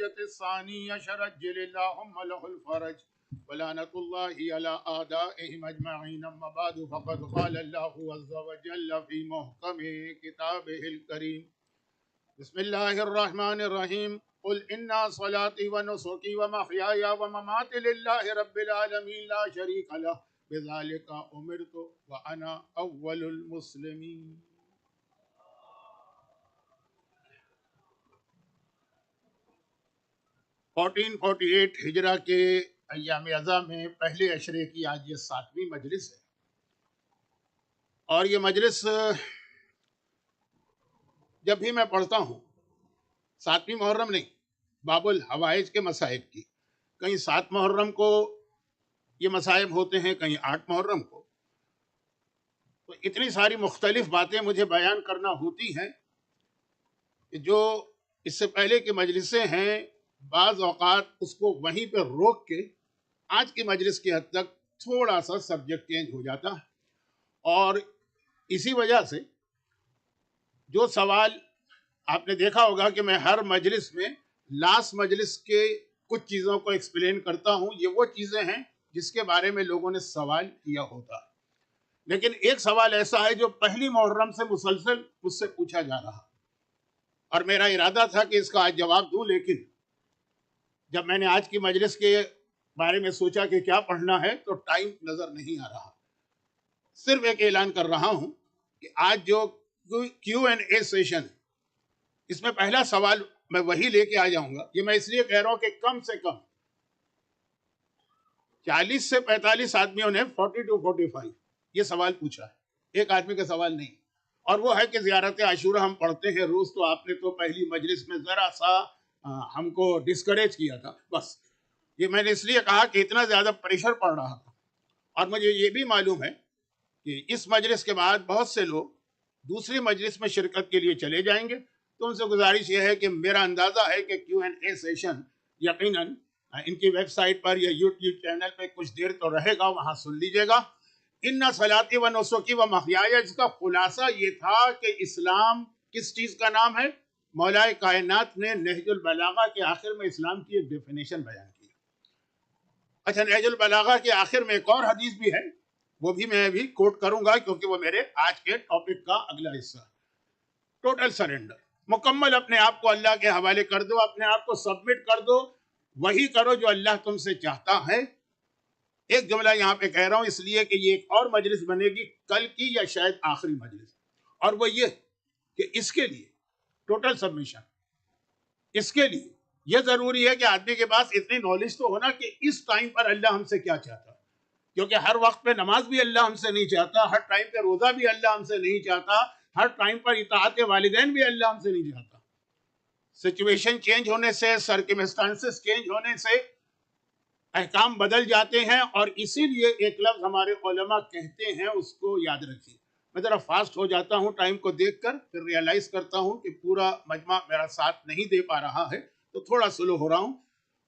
الحجة الثاني عشر عجل اللهم له الفرج ولعنة الله على أعدائهم أجمعين. أما بعد فقد قال الله عز وجل في محكم كتابه الكريم بسم الله الرحمن الرحيم قل إن صلاتي ونسكي ومحياي ومماتي لله رب العالمين لا شريك له بذلك أمرت وأنا أول المسلمين. 1448 ہجرہ کے ایام اعظم میں پہلے عشرے کی آج یہ 7ویں مجلس ہے، اور یہ مجلس جب بھی میں پڑھتا ہوں 7ویں محرم نہیں، باب الحوائج کے مصائب کی، کہیں 7 محرم کو یہ مصائب ہوتے ہیں، کہیں 8 محرم کو، تو اتنی ساری مختلف باتیں مجھے بیان کرنا ہوتی ہیں کہ جو اس سے پہلے کی مجلسیں ہیں بعض اوقات اس کو وہیں پہ روک کے آج کی مجلس کی حد تک تھوڑا سا سبجیکٹ چینج ہو جاتا ہے، اور اسی وجہ سے جو سوال آپ نے دیکھا ہوگا کہ میں ہر مجلس میں لاسٹ مجلس کے کچھ چیزوں کو ایکسپلین کرتا ہوں، یہ وہ چیزیں ہیں جس کے بارے میں لوگوں نے سوال کیا ہوتا ہے، لیکن ایک سوال ایسا ہے جو پہلی محرم سے مسلسل مجھ سے پوچھا جا رہا، اور میرا ارادہ تھا کہ اس کا آج جواب دوں، لیکن جب میں نے آج کی مجلس کے بارے میں سوچا کہ کیا پڑھنا ہے تو ٹائم نظر نہیں آ رہا۔ صرف ایک اعلان کر رہا ہوں کہ آج جو کیو این اے سیشن ہے اس میں پہلا سوال میں وہی لے کے آ جاؤں گا۔ یہ میں اس لیے کہہ رہا ہوں کہ کم سے کم 40 سے 45 آدمیوں نے 40 to 45 یہ سوال پوچھا ہے، ایک آدمی کا سوال نہیں، اور وہ ہے کہ زیارت عاشورہ ہم پڑھتے ہیں روز، تو آپ نے تو پہلی مجلس میں ذرا سا ہم کو ڈسکریج کیا تھا، بس یہ میں نے اس لیے کہا کہ اتنا زیادہ پریشر پڑ رہا تھا، اور مجھے یہ بھی معلوم ہے کہ اس مجلس کے بعد بہت سے لوگ دوسری مجلس میں شرکت کے لیے چلے جائیں گے، تو ان سے گزارش یہ ہے کہ میرا اندازہ ہے کہ کیو این اے سیشن یقیناً ان کی ویب سائٹ پر یا یوٹیوب چینل پہ کچھ دیر تو رہے گا، وہاں سن لیجیے گا۔ ان صلاتی و نسکی و محیایا، جس کا خلاصہ یہ تھا کہ اسلام کس چیز کا نام ہے۔ مولا کائنات نے نہج البلاغہ کے آخر میں اسلام کی ایک ڈیفینیشن بیان کی۔ اچھا، نہج البلاغہ کے آخر میں ایک اور حدیث بھی ہے، وہ بھی میں ابھی کوٹ کروں گا کیونکہ وہ میرے آج کے ٹاپک کا اگلا حصہ ہے۔ ٹوٹل سرنڈر، مکمل اپنے آپ کو اللہ کے حوالے کر دو، اپنے آپ کو سبمٹ کر دو، وہی کرو جو اللہ تم سے چاہتا ہے۔ ایک جملہ یہاں پہ کہہ رہا ہوں اس لیے کہ یہ ایک اور مجلس بنے گی کل کی یا شاید آخری مجلس، اور وہ یہ کہ اس کے لیے ٹوٹل سبمیشن، اس کے لیے یہ ضروری ہے کہ آدمی کے پاس اتنی نالج تو ہونا کہ اس ٹائم پر اللہ ہم سے کیا چاہتا ہے، کیونکہ ہر وقت پہ نماز بھی اللہ ہم سے نہیں چاہتا، ہر ٹائم پہ روزہ بھی اللہ ہم سے نہیں چاہتا، ہر ٹائم پر اطاعت والدین بھی اللہ ہم سے نہیں چاہتا۔ سچویشن چینج ہونے سے، سرکمسٹانسز چینج ہونے سے احکام بدل جاتے ہیں، اور اسی لیے ایک لفظ ہمارے علماء کہتے ہیں، اس کو یاد رکھیے۔ میں ذرا فاسٹ ہو جاتا ہوں ٹائم کو دیکھ کر، پھر ریئلائز کرتا ہوں کہ پورا مجمع میرا ساتھ نہیں دے پا رہا ہے تو تھوڑا سلو ہو رہا ہوں،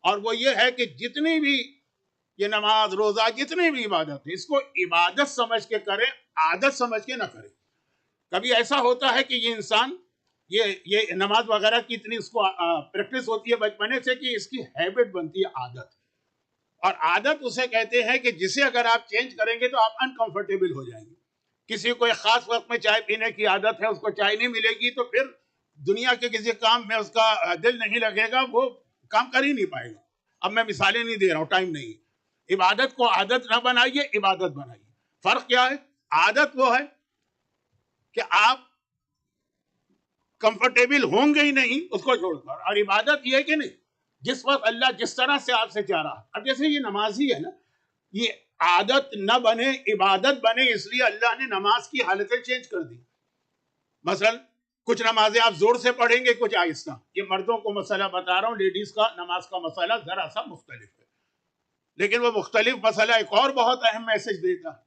اور وہ یہ ہے کہ جتنی بھی یہ نماز روزہ جتنی بھی عبادت ہے، اس کو عبادت سمجھ کے کریں، عادت سمجھ کے نہ کریں۔ کبھی ایسا ہوتا ہے کہ یہ انسان یہ نماز وغیرہ کی اتنی اس کو پریکٹس ہوتی ہے بچپنے سے کہ اس کی ہیبٹ بنتی ہے عادت، اور عادت اسے کہتے ہیں کہ جسے اگر آپ چینج کریں گے تو آپ انکمفرٹیبل ہو جائیں گے۔ کسی کو ایک خاص وقت میں چائے پینے کی عادت ہے، اس کو چائے نہیں ملے گی تو پھر دنیا کے کسی کام میں اس کا دل نہیں لگے گا، وہ کام کر ہی نہیں پائے گا۔ اب میں مثالیں نہیں دے رہا ہوں، ٹائم نہیں۔ عبادت کو عادت نہ بنائیے، عبادت بنائیے۔ فرق کیا ہے؟ عادت وہ ہے کہ آپ کمفرٹیبل ہوں گے ہی نہیں اس کو چھوڑ کر، اور عبادت یہ ہے کہ نہیں جس وقت اللہ جس طرح سے آپ سے چاہ رہا ہے۔ اب جیسے یہ نماز ہی ہے نا، یہ عادت نہ بنے عبادت بنے، اس لیے اللہ نے نماز کی حالتیں چینج کر دی۔ مثلا کچھ نمازیں آپ زور سے پڑھیں گے، کچھ آہستہ۔ یہ مردوں کو مسئلہ بتا رہا ہوں، لیڈیز کا نماز کا مسئلہ ذرا سا مختلف ہے، لیکن وہ مختلف مسئلہ ایک اور بہت اہم میسج دیتا ہے۔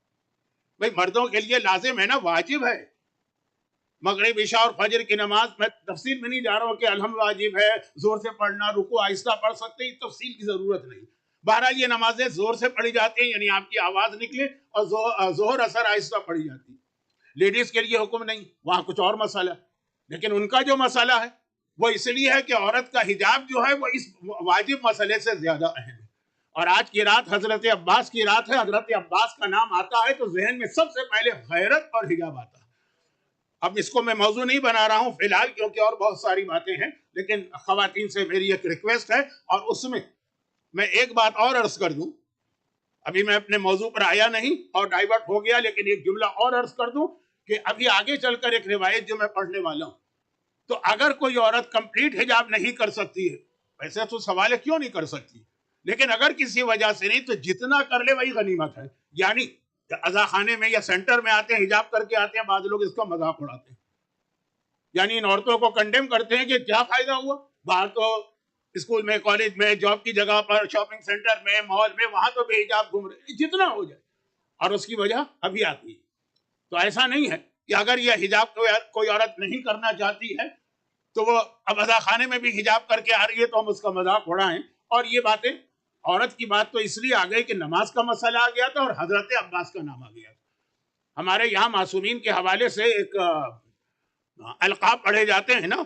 بھئی مردوں کے لیے لازم ہے نا، واجب ہے مغرب عشاء اور فجر کی نماز۔ میں تفصیل میں نہیں جا رہا ہوں کہ الحمد واجب ہے، زور سے پڑھنا، رکوع آہستہ پڑھ سکتے ہیں، تفصیل کی ضرورت نہیں۔ بہرحال یہ نمازیں زور سے پڑھی جاتی ہیں، یعنی آپ کی آواز نکلے، اور ظہر اثر آہستہ پڑھی جاتی ہے۔ لیڈیز کے لیے حکم نہیں، وہاں کچھ اور مسئلہ، لیکن ان کا جو مسئلہ ہے وہ اس لیے ہے کہ عورت کا حجاب جو ہے وہ اس واجب مسئلے سے زیادہ اہم ہے. اور آج کی رات حضرت عباس کی رات ہے. حضرت عباس کا نام آتا ہے تو ذہن میں سب سے پہلے غیرت اور حجاب آتا ہے. اب اس کو میں موضوع نہیں بنا رہا ہوں فی الحال کیونکہ اور بہت ساری باتیں ہیں، لیکن خواتین سے میری ایک ریکویسٹ ہے. اور اس میں ایک بات اور عرض کر دوں، ابھی میں اپنے موضوع پر آیا نہیں اور ڈائیورٹ ہو گیا، لیکن ایک جملہ اور عرض کر دوں کہ ابھی آگے چل کر ایک روایت جو میں پڑھنے والا ہوں، تو اگر کوئی عورت کمپلیٹ حجاب نہیں کر سکتی ہے، ویسے تو سوال ہے کیوں نہیں کر سکتی، لیکن اگر کسی وجہ سے نہیں تو جتنا کر لے وہی غنیمت ہے. یعنی عزا خانے میں یا سینٹر میں آتے ہیں حجاب کر کے آتے ہیں، بعض لوگ اس کا مذاق اڑاتے ہیں، یعنی ان عورتوں کو کنڈیم کرتے ہیں کہ کیا فائدہ ہوا، باہر تو اسکول میں، کالج میں، جاب کی جگہ پر، شاپنگ سینٹر میں، مال میں، وہاں تو بے حجاب گھوم رہے، جتنا ہو جائے. اور اس کی وجہ ابھی آتی ہے. تو ایسا نہیں ہے کہ اگر یہ حجاب کوئی عورت نہیں کرنا چاہتی ہے تو وہ اب عزا خانے میں بھی حجاب کر کے آ رہی ہے تو ہم اس کا مذاق اڑائیں. اور یہ باتیں، عورت کی بات تو اس لیے آ گئی کہ نماز کا مسئلہ آ گیا تھا اور حضرت عباس کا نام آ گیا تھا. ہمارے یہاں معصومین کے حوالے سے ایک القاب پڑھے جاتے ہیں نا،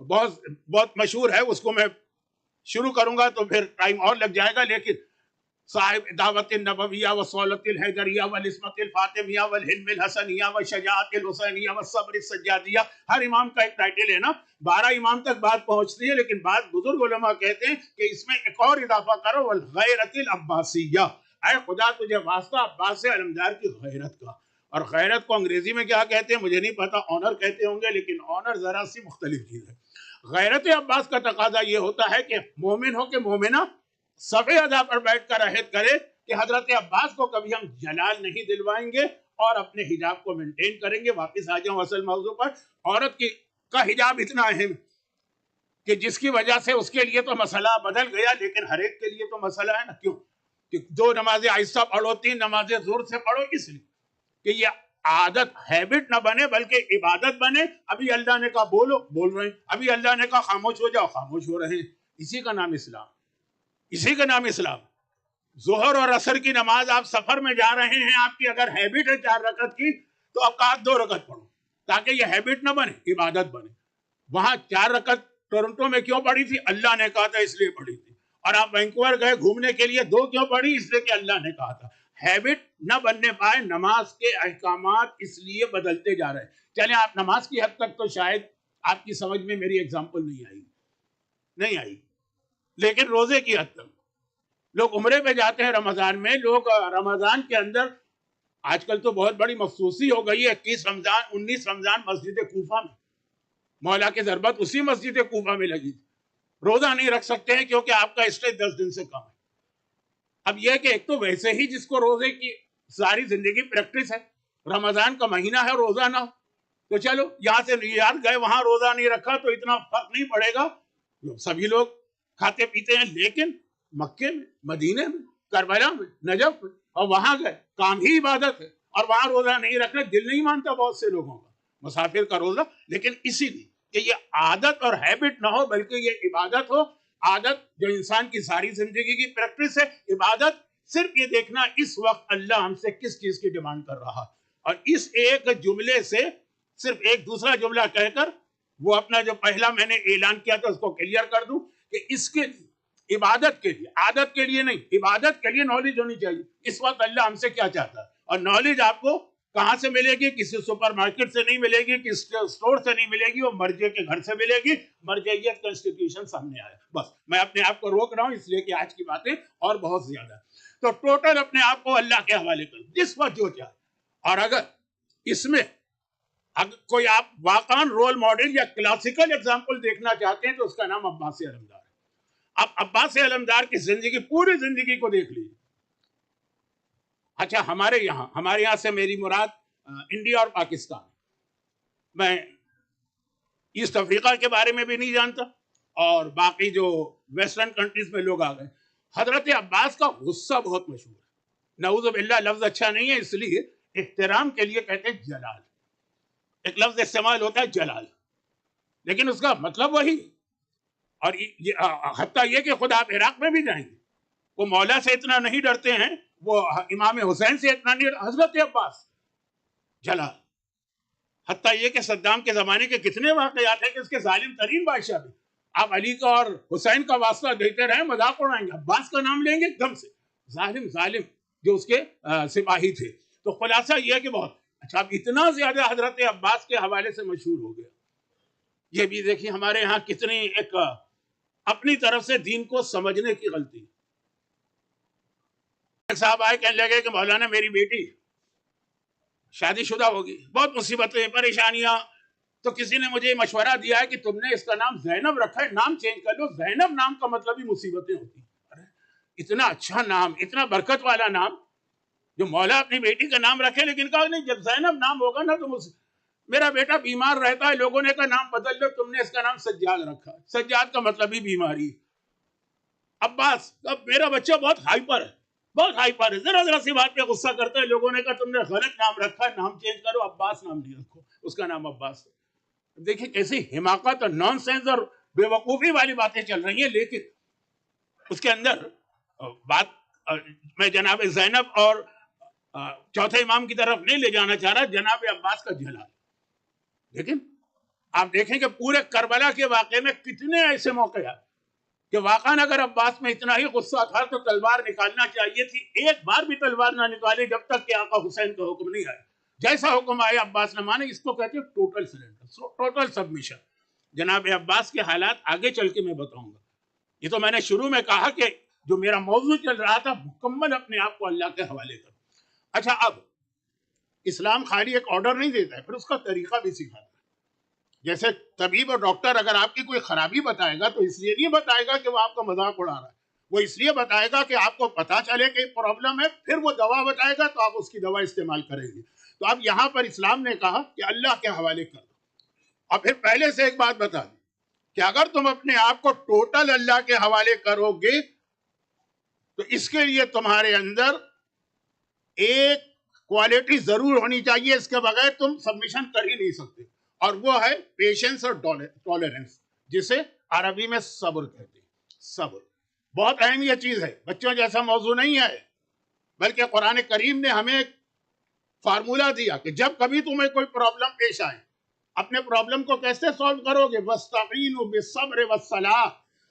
بہت بہت مشہور ہے، اس کو میں شروع کروں گا تو پھر ٹائم اور لگ جائے گا. لیکن صاحب دعوت النبویہ و صولت الحیدریہ والعصمت الفاطمیہ والحلم الحسنیہ والشجاعت الحسینیہ والصبر السجادیہ، ہر امام کا ایک ٹائٹل ہے نا. 12 امام تک بات پہنچتی ہے، لیکن بعض بزرگ علماء کہتے ہیں کہ اس میں ایک اور اضافہ کرو، والغیرت العباسیہ، اے خدا تجھے واسطہ عباس علمدار کی غیرت کا. اور غیرت کو انگریزی میں کیا کہتے ہیں مجھے نہیں پتا، آنر کہتے ہوں گے، لیکن آنر ذرا سی مختلف چیز ہے. غیرت عباس کا تقاضا یہ ہوتا ہے کہ مومن ہو کہ مومنہ صفحے ادا پر بیٹھ کر عہد کرے کہ حضرت عباس کو کبھی ہم جلال نہیں دلوائیں گے اور اپنے حجاب کو مینٹین کریں گے. واپس آ جاؤں اصل موضوع پر. عورت کا حجاب اتنا اہم کہ جس کی وجہ سے اس کے لیے تو مسئلہ بدل گیا، لیکن ہر ایک کے لیے تو مسئلہ ہے نا. کیوں کہ 2 نمازیں آہستہ پڑھو، 3 نمازیں زور سے پڑھو، اس لیے کہ یہ عادت ہیبٹ نہ بنے بلکہ عبادت بنے. ابھی اللہ نے کہا بولو، بول رہے ہیں. ابھی اللہ نے کہا خاموش ہو جاؤ، خاموش ہو رہے ہیں. اسی کا نام اسلام، اسی کا نام اسلام. ظہر اور عصر کی نماز آپ سفر میں جا رہے ہیں، آپ کی اگر ہیبٹ ہے 4 رکعت کی تو آپ کہا 2 رکعت پڑھو تاکہ یہ ہیبٹ نہ بنے، عبادت بنے. وہاں 4 رکعت ٹورنٹو میں کیوں پڑھی تھی؟ اللہ نے کہا تھا اس لیے پڑھی تھی. اور آپ وینکوور گئے گھومنے کے لیے، 2 کیوں پڑھی؟ اس لیے کہ اللہ نے کہا تھا. ہیبٹ نہ بننے پائے، نماز کے احکامات اس لیے بدلتے جا رہے ہیں. چلیں آپ نماز کی حد تک تو شاید آپ کی سمجھ میں میری اگزامپل نہیں آئی، لیکن روزے کی حد تک لوگ عمرے پہ جاتے ہیں رمضان میں. لوگ رمضان کے اندر، آج کل تو بہت بڑی مخصوصی ہو گئی ہے، 21 رمضان 19 رمضان مسجد کوفہ میں مولا کی ضربت اسی مسجد کوفہ میں لگی تھی. روزہ نہیں رکھ سکتے ہیں کیونکہ آپ کا اسٹیج 10 دن سے کم ہے. اب یہ کہ ایک تو ویسے ہی جس کو روزے کی ساری زندگی پریکٹس ہے، رمضان کا مہینہ ہے روزہ نہ ہو تو چلو یہاں سے یاد گئے وہاں روزہ نہیں رکھا تو اتنا فرق نہیں پڑے گا، سبھی لوگ کھاتے پیتے ہیں. لیکن مکے میں، مدینے میں، کربلا میں، نجف میں، اور وہاں گئے کام ہی عبادت ہے اور وہاں روزہ نہیں رکھنا دل نہیں مانتا بہت سے لوگوں کا، مسافر کا روزہ. لیکن اسی لیے کہ یہ عادت اور ہیبٹ نہ ہو بلکہ یہ عبادت ہو. عادت جو انسان کی ساری زندگی کی پریکٹس ہے، عبادت صرف یہ دیکھنا اس وقت اللہ ہم سے کس چیز کی ڈیمانڈ کر رہا. اور اس ایک جملے سے صرف ایک دوسرا جملہ کہہ کر وہ اپنا جو پہلا میں نے اعلان کیا تھا اس کو کلیئر کر دوں کہ اس کے لیے، عبادت کے لیے، عادت کے لیے نہیں، عبادت کے لیے نالج ہونی چاہیے. اس وقت اللہ ہم سے کیا چاہتا ہے، اور نالج آپ کو کہاں سے ملے گی؟ کسی سپر مارکیٹ سے نہیں ملے گی، کسی اسٹور سے نہیں ملے گی، وہ مرجے کے گھر سے ملے گی. مرجعیت کا انسٹیٹیوشن سامنے آیا. بس میں اپنے آپ کو روک رہا ہوں اس لیے کہ آج کی باتیں اور بہت زیادہ. تو ٹوٹل اپنے آپ کو اللہ کے حوالے کر جس وقت جو چاہے. اور اگر اس میں کوئی آپ واقعاً رول ماڈل یا کلاسیکل ایگزامپل دیکھنا چاہتے ہیں تو اس کا نام عباس علمدار ہے. آپ عباس علمدار کی زندگی، پوری زندگی کو دیکھ لیجیے. اچھا ہمارے یہاں سے میری مراد انڈیا اور پاکستان. میں ایسٹ افریقہ کے بارے میں بھی نہیں جانتا اور باقی جو ویسٹرن کنٹریز میں لوگ آ گئے. حضرت عباس کا غصہ بہت مشہور ہے. نعوذ باللہ لفظ اچھا نہیں ہے، اس لیے احترام کے لیے کہتے ہیں جلال. ایک لفظ استعمال ہوتا ہے جلال، لیکن اس کا مطلب وہی. اور حتیٰ یہ کہ خود آپ عراق میں بھی جائیں گے، وہ مولا سے اتنا نہیں ڈرتے ہیں، وہ امام حسین سے اتنا نہیں ڈرتے. حضرت عباس جلال. حتیٰ یہ کہ صدام کے زمانے کے کتنے واقعات ہیں کہ اس کے ظالم ترین بادشاہ بھی آپ علی کا اور حسین کا واسطہ دیتے رہے، مذاق اڑائیں گے، عباس کا نام لیں گے دم سے، ظالم جو اس کے سپاہی تھے۔ تو خلاصہ یہ ہے کہ بہت اچھا، اب اتنا زیادہ حضرت عباس کے حوالے سے مشہور ہو گیا۔ یہ بھی دیکھیے ہمارے ہاں کتنی ایک اپنی طرف سے دین کو سمجھنے کی غلطی۔ ایک صاحب آئے کہنے لگے کہ مولانا میری بیٹی شادی شدہ ہوگی، بہت مصیبتیں پریشانیاں، تو کسی نے مجھے مشورہ دیا ہے کہ تم نے اس کا نام زینب رکھا ہے، نام چینج کر لو، زینب نام کا مطلب ہی مصیبتیں ہوتی ہیں۔ اتنا اچھا نام، اتنا برکت والا نام، جو مولا اپنی بیٹی کا نام رکھے، لیکن کہا نہیں جب زینب نام ہوگا نا تو میرا بیٹا بیمار رہتا ہے، لوگوں نے کہا نام بدل لو، تم نے اس کا نام سجاد رکھا، سجاد کا مطلب ہی بیماری۔ عباس، اب میرا بچہ بہت ہائپر ہے، بہت ہائپر ہے، ذرا سی بات پہ غصہ کرتا ہے، لوگوں نے کہا تم نے غلط نام رکھا ہے، نام چینج کرو، عباس نام نہیں رکھو، اس کا نام عباس ہے۔ دیکھیں کیسی حماقت اور نان سینس اور بے وقوفی والی باتیں چل رہی ہیں، لیکن اس کے اندر بات میں جناب زینب اور چوتھے امام کی طرف نہیں لے جانا چاہ رہا، جناب عباس کا جلال۔ لیکن آپ دیکھیں کہ پورے کربلا کے واقعے میں کتنے ایسے موقع ہیں کہ واقعاً اگر عباس میں اتنا ہی غصہ تھا تو تلوار نکالنا چاہیے تھی، ایک بار بھی تلوار نہ نکالے جب تک کہ آقا حسین کا حکم نہیں آیا۔ جیسا حکم آیا عباس نے مانے، اس کو کہتے ہیں ٹوٹل سرنڈر، ٹوٹل سبمیشن۔ جناب عباس کے حالات آگے چل کے میں بتاؤں گا، یہ تو میں نے شروع میں کہا کہ جو میرا موضوع چل رہا تھا مکمل اپنے آپ کو اللہ کے حوالے کرو۔ اچھا، اب اسلام خالی ایک آرڈر نہیں دیتا ہے، پھر اس کا طریقہ بھی سکھاتا ہے۔ جیسے طبیب اور ڈاکٹر اگر آپ کی کوئی خرابی بتائے گا تو اس لیے نہیں بتائے گا کہ وہ آپ کا مذاق اڑا رہا ہے، وہ اس لیے بتائے گا کہ آپ کو پتا چلے کہ پرابلم ہے، پھر وہ دوا بتائے گا تو آپ اس کی دوا استعمال کریں گے۔ تو اب یہاں پر اسلام نے کہا کہ اللہ کے حوالے کر دو، اور پھر پہلے سے ایک بات بتا دی کہ اگر تم اپنے آپ کو ٹوٹل اللہ کے حوالے کرو گے تو اس کے لیے تمہارے اندر ایک کوالٹی ضرور ہونی چاہیے، اس کے بغیر تم سبمیشن کر ہی نہیں سکتے، اور وہ ہے پیشنس اور ٹالرنس، جسے عربی میں صبر کہتے ہیں۔ صبر بہت اہم یہ چیز ہے، بچوں جیسا موضوع نہیں ہے، بلکہ قرآن کریم نے ہمیں ایک فارمولہ دیا کہ جب کبھی تمہیں کوئی پرابلم پیش آئے، اپنے پرابلم کو کیسے سالو کرو گے؟ وَاسْتَعِينُوا بِالصَّبْرِ وَالصَّلَاةِ،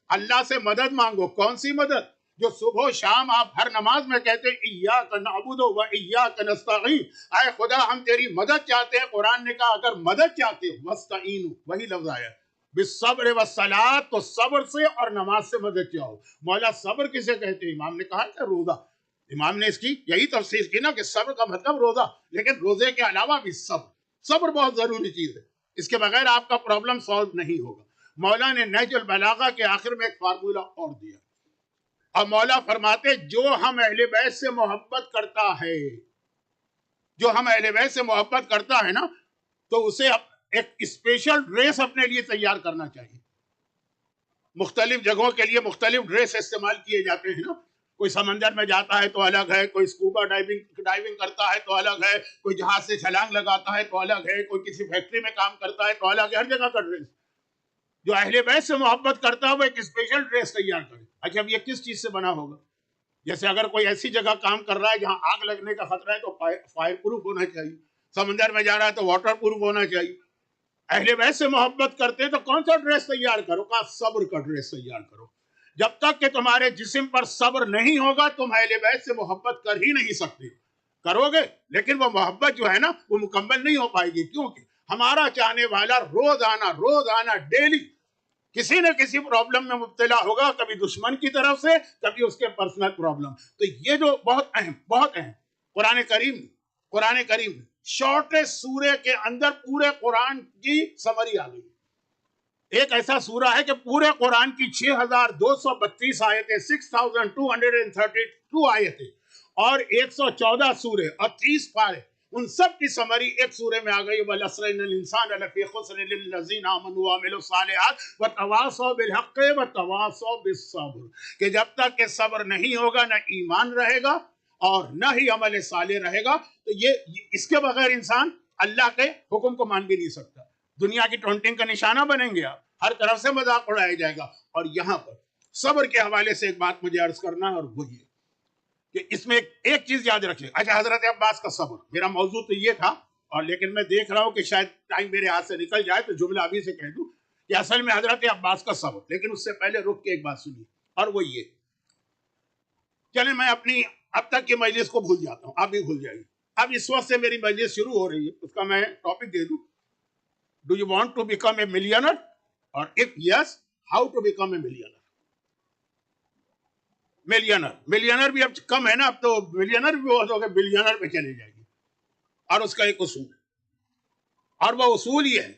اللہ سے مدد مانگو۔ کون سی مدد؟ جو صبح و شام آپ ہر نماز میں کہتے ہیں ایاک نعبد و ایاک نستعین، اے خدا ہم تیری مدد چاہتے ہیں۔ قرآن نے کہا اگر مدد چاہتے ہو وَاسْتَعِينُوا، وہی لفظ آیا بالصبر والصلاۃ، تو صبر سے اور نماز سے مدد چاہو۔ مولا صبر کسے کہتے ہیں؟ امام نے کہا کہ روزہ، امام نے اس کی یہی تفسیر کی نا کہ صبر کا مطلب روزہ، لیکن روزے کے علاوہ بھی صبر بہت ضروری چیز ہے، اس کے بغیر آپ کا پرابلم سالو نہیں ہوگا۔ مولا نے نہج البلاغہ کے آخر میں ایک فارمولہ اور دیا، اور مولا فرماتے جو ہم اہل بیت سے محبت کرتا ہے، جو ہم اہل بیت سے محبت کرتا ہے نا، تو اسے ایک اسپیشل ڈریس اپنے لیے تیار کرنا چاہیے۔ مختلف جگہوں کے لیے مختلف ڈریس استعمال کیے جاتے ہیں نا، کوئی سمندر میں جاتا ہے تو الگ ہے، کوئی اسکوبا ڈائیونگ کرتا ہے تو الگ ہے، کوئی جہاز سے چھلانگ لگاتا ہے تو الگ ہے، کوئی کسی فیکٹری میں کام کرتا ہے تو الگ ہے، ہر جگہ کا ڈریس۔ جو اہل بیت سے محبت کرتا ہے وہ ایک اسپیشل ڈریس تیار کرے۔ اچھا، اب یہ کس چیز سے بنا ہوگا؟ جیسے اگر کوئی ایسی جگہ کام کر رہا ہے جہاں آگ لگنے کا خطرہ ہے تو فائر پروف ہونا چاہیے، سمندر میں جا رہا ہے تو واٹر پروف ہونا چاہیے۔ اہل بیت سے محبت کرتے ہیں تو کون سا ڈریس تیار کرو؟ کہا صبر کا ڈریس تیار کرو۔ جب تک کہ تمہارے جسم پر صبر نہیں ہوگا تم اہل بیت سے محبت کر ہی نہیں سکتے۔ کرو گے لیکن وہ محبت جو ہے نا وہ مکمل نہیں ہو پائے گی، کیونکہ ہمارا چاہنے والا روزانہ ڈیلی کسی نہ کسی پرابلم میں مبتلا ہوگا، کبھی دشمن کی طرف سے، کبھی اس کے پرسنل پرابلم۔ تو یہ جو بہت اہم قرآن کریم شارٹیسٹ سورے کے اندر پورے قرآن کی سمری آ گئی۔ ایک ایسا سورہ ہے کہ پورے قرآن کی 6232 آیتیں، 6232 آیتیں اور 114 سورے اور 30 پارے، ان سب کی سمری ایک سورے میں آ گئی۔ وَالْعَصْرِ إِنَّ الْإِنسَانَ لَفِي خُسْرٍ إِلَّا الَّذِينَ آمَنُوا وَعَمِلُوا الصَّالِحَاتِ وَتَوَاصَوْا بِالْحَقِّ وَتَوَاصَوْا بِالصَّبْرِ، کہ جب تک کہ صبر نہیں ہوگا نہ ایمان رہے گا اور نہ ہی عمل صالح رہے گا۔ تو یہ اس کے بغیر انسان اللہ کے حکم کو مان بھی نہیں سکتا، دنیا کی ٹونٹنگ کا نشانہ بنیں گے آپ، ہر طرف سے مذاق اڑایا جائے گا۔ اور یہاں پر صبر کے حوالے سے ایک بات مجھے عرض کرنا ہے، اور وہ یہ کہ اس میں ایک چیز یاد رکھیں۔ اچھا، حضرت عباس کا صبر، میرا موضوع تو یہ تھا اور لیکن میں دیکھ رہا ہوں کہ شاید ٹائم میرے ہاتھ سے نکل جائے تو جملہ ابھی سے کہہ دوں کہ اصل میں حضرت عباس کا سبق، لیکن اس سے پہلے رک کے ایک بات سنیے، اور وہ یہ، چلیں میں اپنی اب تک کی مجلس کو بھول جاتا ہوں، آپ بھی بھول جائیے. اب اس وقت سے میری مجلس شروع ہو رہی ہے، اس کا میں ٹاپک دے دوں، do you want to become a millionaire, اور if yes how to become a millionaire. Millionaire بھی اب کم ہے نا، اب تو ملینر بھی بہت ہو گئے، بلینر پہ چلے جائے گی. اور اس کا ایک اصول ہے، اور وہ اصول یہ ہے.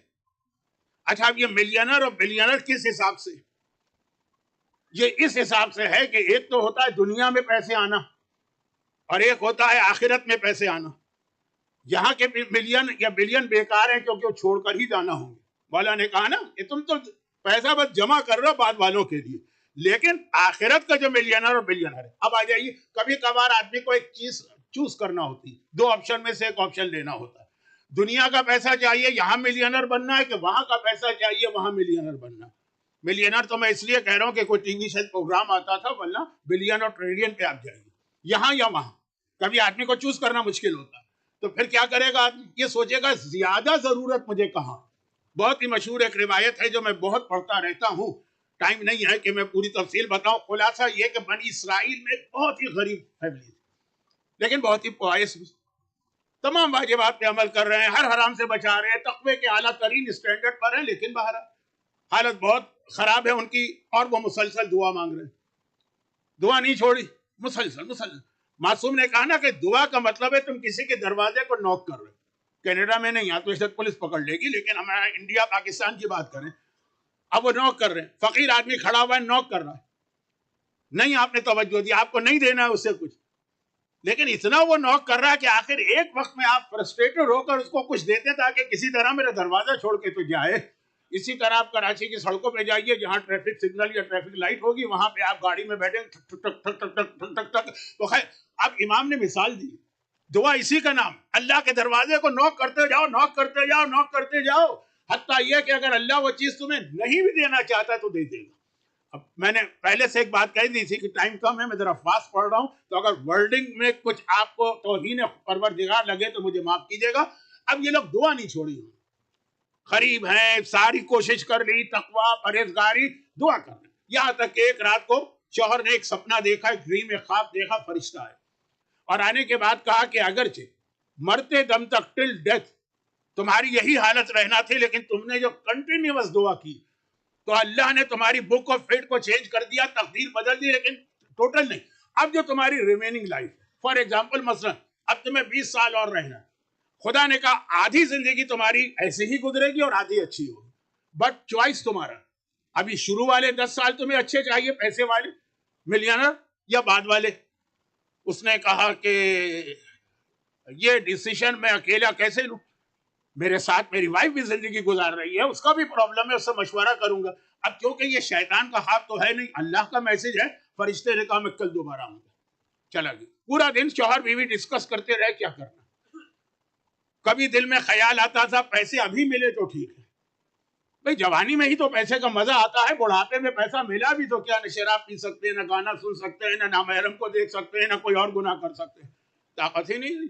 اچھا اب یہ ملینر اور بلینر کس حساب سے؟ یہ اس حساب سے ہے کہ ایک تو ہوتا ہے دنیا میں پیسے آنا، اور ایک ہوتا ہے آخرت میں پیسے آنا. یہاں کے ملین یا بلین بیکار ہیں کیونکہ وہ چھوڑ کر ہی جانا ہوں گے. مولا نے کہا نا کہ تم تو پیسہ بس جمع کر رہے ہو بعد والوں کے لیے، لیکن آخرت کا جو ملینر اور بلینر ہے. اب آ جائیے، کبھی کبھار آدمی کو ایک چیز چوز کرنا ہوتی، دو آپشن میں سے ایک آپشن لینا ہوتا ہے. دنیا کا پیسہ چاہیے یہاں ملینر بننا ہے، کہ وہاں کا پیسہ چاہیے وہاں ملینر بننا. ملینر تو میں اس لیے کہہ رہا ہوں کہ کوئی ٹی وی شاید پروگرام آتا تھا، ورنہ بلین اور ٹریلین پہ آپ جائیے، یہاں یا وہاں. کبھی آدمی کو چوز کرنا مشکل ہوتا ہے، تو پھر کیا کرے گا آدمی؟ یہ سوچے گا زیادہ ضرورت مجھے کہاں. بہت ہی مشہور ایک روایت ہے جو میں بہت پڑھتا رہتا ہوں، ٹائم نہیں ہے کہ میں پوری تفصیل بتاؤں. خلاصہ یہ کہ بنی اسرائیل میں بہت ہی غریب فیملی تھی، لیکن بہت ہی پوائس بھی، تمام واجبات پہ عمل کر رہے ہیں، ہر حرام سے بچا رہے ہیں، تقوی کے اعلیٰ ترین اسٹینڈرڈ پر ہیں، لیکن باہر حالت بہت خراب ہے ان کی، اور وہ مسلسل دعا مانگ رہے ہیں. دعا نہیں چھوڑی، مسلسل. معصوم نے کہا نا کہ دعا کا مطلب ہے تم کسی کے دروازے کو نوک کر رہے. کینیڈا میں نہیں، یہاں تو شاید پولیس پکڑ لے گی، لیکن ہمارا انڈیا پاکستان کی بات کریں، اب وہ نوک کر رہے ہیں، فقیر آدمی کھڑا ہوا ہے نوک کر رہا ہے، نہیں آپ نے توجہ دی، آپ کو نہیں دینا ہے اس سے کچھ، لیکن اتنا وہ نوک کر رہا ہے کہ آخر ایک وقت میں آپ فرسٹریٹڈ ہو کر اس کو کچھ دیتے تاکہ کسی طرح میرا دروازہ چھوڑ کے تو جائے. اسی طرح آپ کراچی کی سڑکوں پہ جائیے، جہاں ٹریفک سگنل یا ٹریفک لائٹ ہوگی، وہاں پہ آپ گاڑی میں بیٹھیں ٹھک ٹھک ٹھک ٹھک ٹھک ٹھک ٹھک ٹھک. تو خیر اب امام نے مثال دی، دعا اسی کا نام، اللہ کے دروازے کو نوک کرتے جاؤ، نوک کرتے جاؤ، نوک کرتے جاؤ، حتیٰ یہ کہ اگر اللہ وہ چیز تمہیں نہیں بھی دینا چاہتا تو دے دے گا. اب میں نے پہلے سے ایک بات کہی دی تھی کہ ٹائم کم ہے، میں ذرا فاسٹ پڑھ رہا ہوں، تو اگر ورڈنگ میں کچھ آپ کو توہین پروردگار لگے تو مجھے معاف کیجیے گا. اب یہ لوگ دعا نہیں چھوڑی، قریب ہیں، ساری کوشش کر لی، تقوی پرہیزگاری، دعا کر رہے، یہاں تک کہ ایک رات کو شوہر نے ایک سپنا دیکھا، ایک ڈریم، ایک خواب دیکھا، فرشتہ ہے، اور آنے کے بعد کہا کہ اگرچہ مرتے دم تک ٹل ڈیتھ تمہاری یہی حالت رہنا تھی، لیکن تم نے جو کنٹینیوس دعا کی تو اللہ نے تمہاری بک آف فیٹ کو چینج کر دیا، تقدیر بدل دی، لیکن ٹوٹل نہیں. اب جو تمہاری ریمیننگ لائف ہے، فار ایگزامپل مثلا اب تمہیں 20 سال اور رہنا ہے، خدا نے کہا آدھی زندگی تمہاری ایسے ہی گزرے گی اور آدھی اچھی ہوگی، بٹ چوائس تمہارا. ابھی شروع والے 10 سال تمہیں اچھے چاہیے، پیسے والے ملینر، یا بعد والے؟ اس نے کہا کہ یہ ڈیسیشن میں اکیلا کیسے لوں، میرے ساتھ میری وائف بھی زندگی گزار رہی ہے، اس کا بھی پرابلم ہے، اس سے مشورہ کروں گا. اب کیونکہ یہ شیطان کا خواب تو ہے نہیں، اللہ کا میسج ہے، فرشتے نے کہا میں کل دوبارہ آؤں گا. چلا گیا، پورا دن شوہر بیوی ڈسکس کرتے رہے کیا کرنا. کبھی دل میں خیال آتا تھا پیسے ابھی ملے تو ٹھیک ہے، بھئی جوانی میں ہی تو پیسے کا مزہ آتا ہے، بڑھاپے میں پیسہ ملا بھی تو کیا، نہ شراب پی سکتے ہیں، نہ گانا سن سکتے ہیں، نہ نامحرم کو دیکھ سکتے ہیں، نہ کوئی اور گناہ کر سکتے ہیں، طاقت ہی نہیں.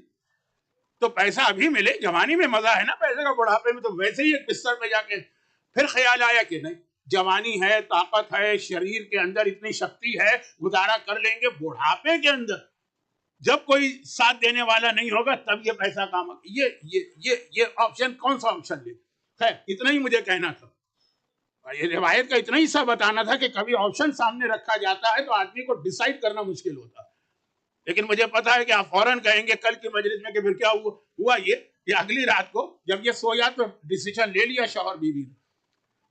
تو پیسہ ابھی ملے، جوانی میں مزہ ہے نا پیسے کا، بڑھاپے میں تو ویسے ہی ایک بستر پہ جا کے. پھر خیال آیا کہ نہیں، جوانی ہے، طاقت ہے، شریر کے اندر اتنی شکتی ہے، گزارا کر لیں گے. بڑھاپے کے اندر جب کوئی ساتھ دینے والا نہیں ہوگا تب یہ پیسہ کام آگا. یہ آپشن کون سا آپشن لے. خیر اتنا ہی مجھے کہنا تھا، یہ روایت کا اتنا ہی سا بتانا تھا کہ کبھی آپشن سامنے رکھا جاتا ہے تو آدمی کو ڈیسائیڈ کرنا مشکل ہوتا ہے. لیکن مجھے پتا ہے کہ آپ فوراً کہیں گے کل کی مجلس میں کہ پھر کیا ہوا یہ کہ اگلی رات کو جب یہ سویا تو ڈیسیشن لے لیا شوہر بیوی نے،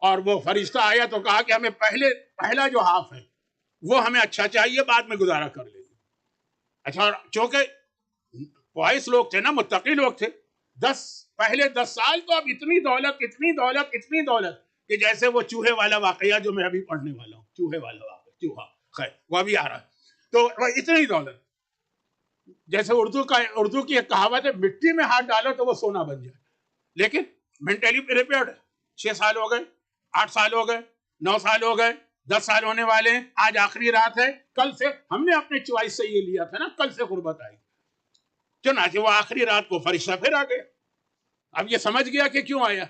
اور وہ فرشتہ آیا تو کہا کہ ہمیں پہلا جو ہاف ہے وہ ہمیں اچھا چاہیے، بعد میں گزارا کر لیں گے. اچھا، اور چونکہ وائس لوگ تھے نا، متقی لوگ تھے، پہلے 10 سال تو اب اتنی دولت کہ جیسے وہ چوہے والا واقعہ جو میں ابھی پڑھنے والا ہوں، چوہے والا واقعہ، چوہا، خیر وہ ابھی آ رہا ہے. تو اتنی دولت، جیسے اردو کی ایک کہاوت ہے، مٹی میں ہاتھ ڈالو تو وہ سونا بن جائے. لیکن مینٹلی پریپیئرڈ ہے. 6 سال ہو گئے، 8 سال ہو گئے، 9 سال ہو گئے، 10 سال ہونے والے ہیں، آج آخری رات ہے. کل سے ہم نے اپنے چوائس سے یہ لیا تھا نا، کل سے قربت آئی، چنانچہ وہ آخری رات کو فرشتہ پھر آ گئے. اب یہ سمجھ گیا کہ کیوں آیا,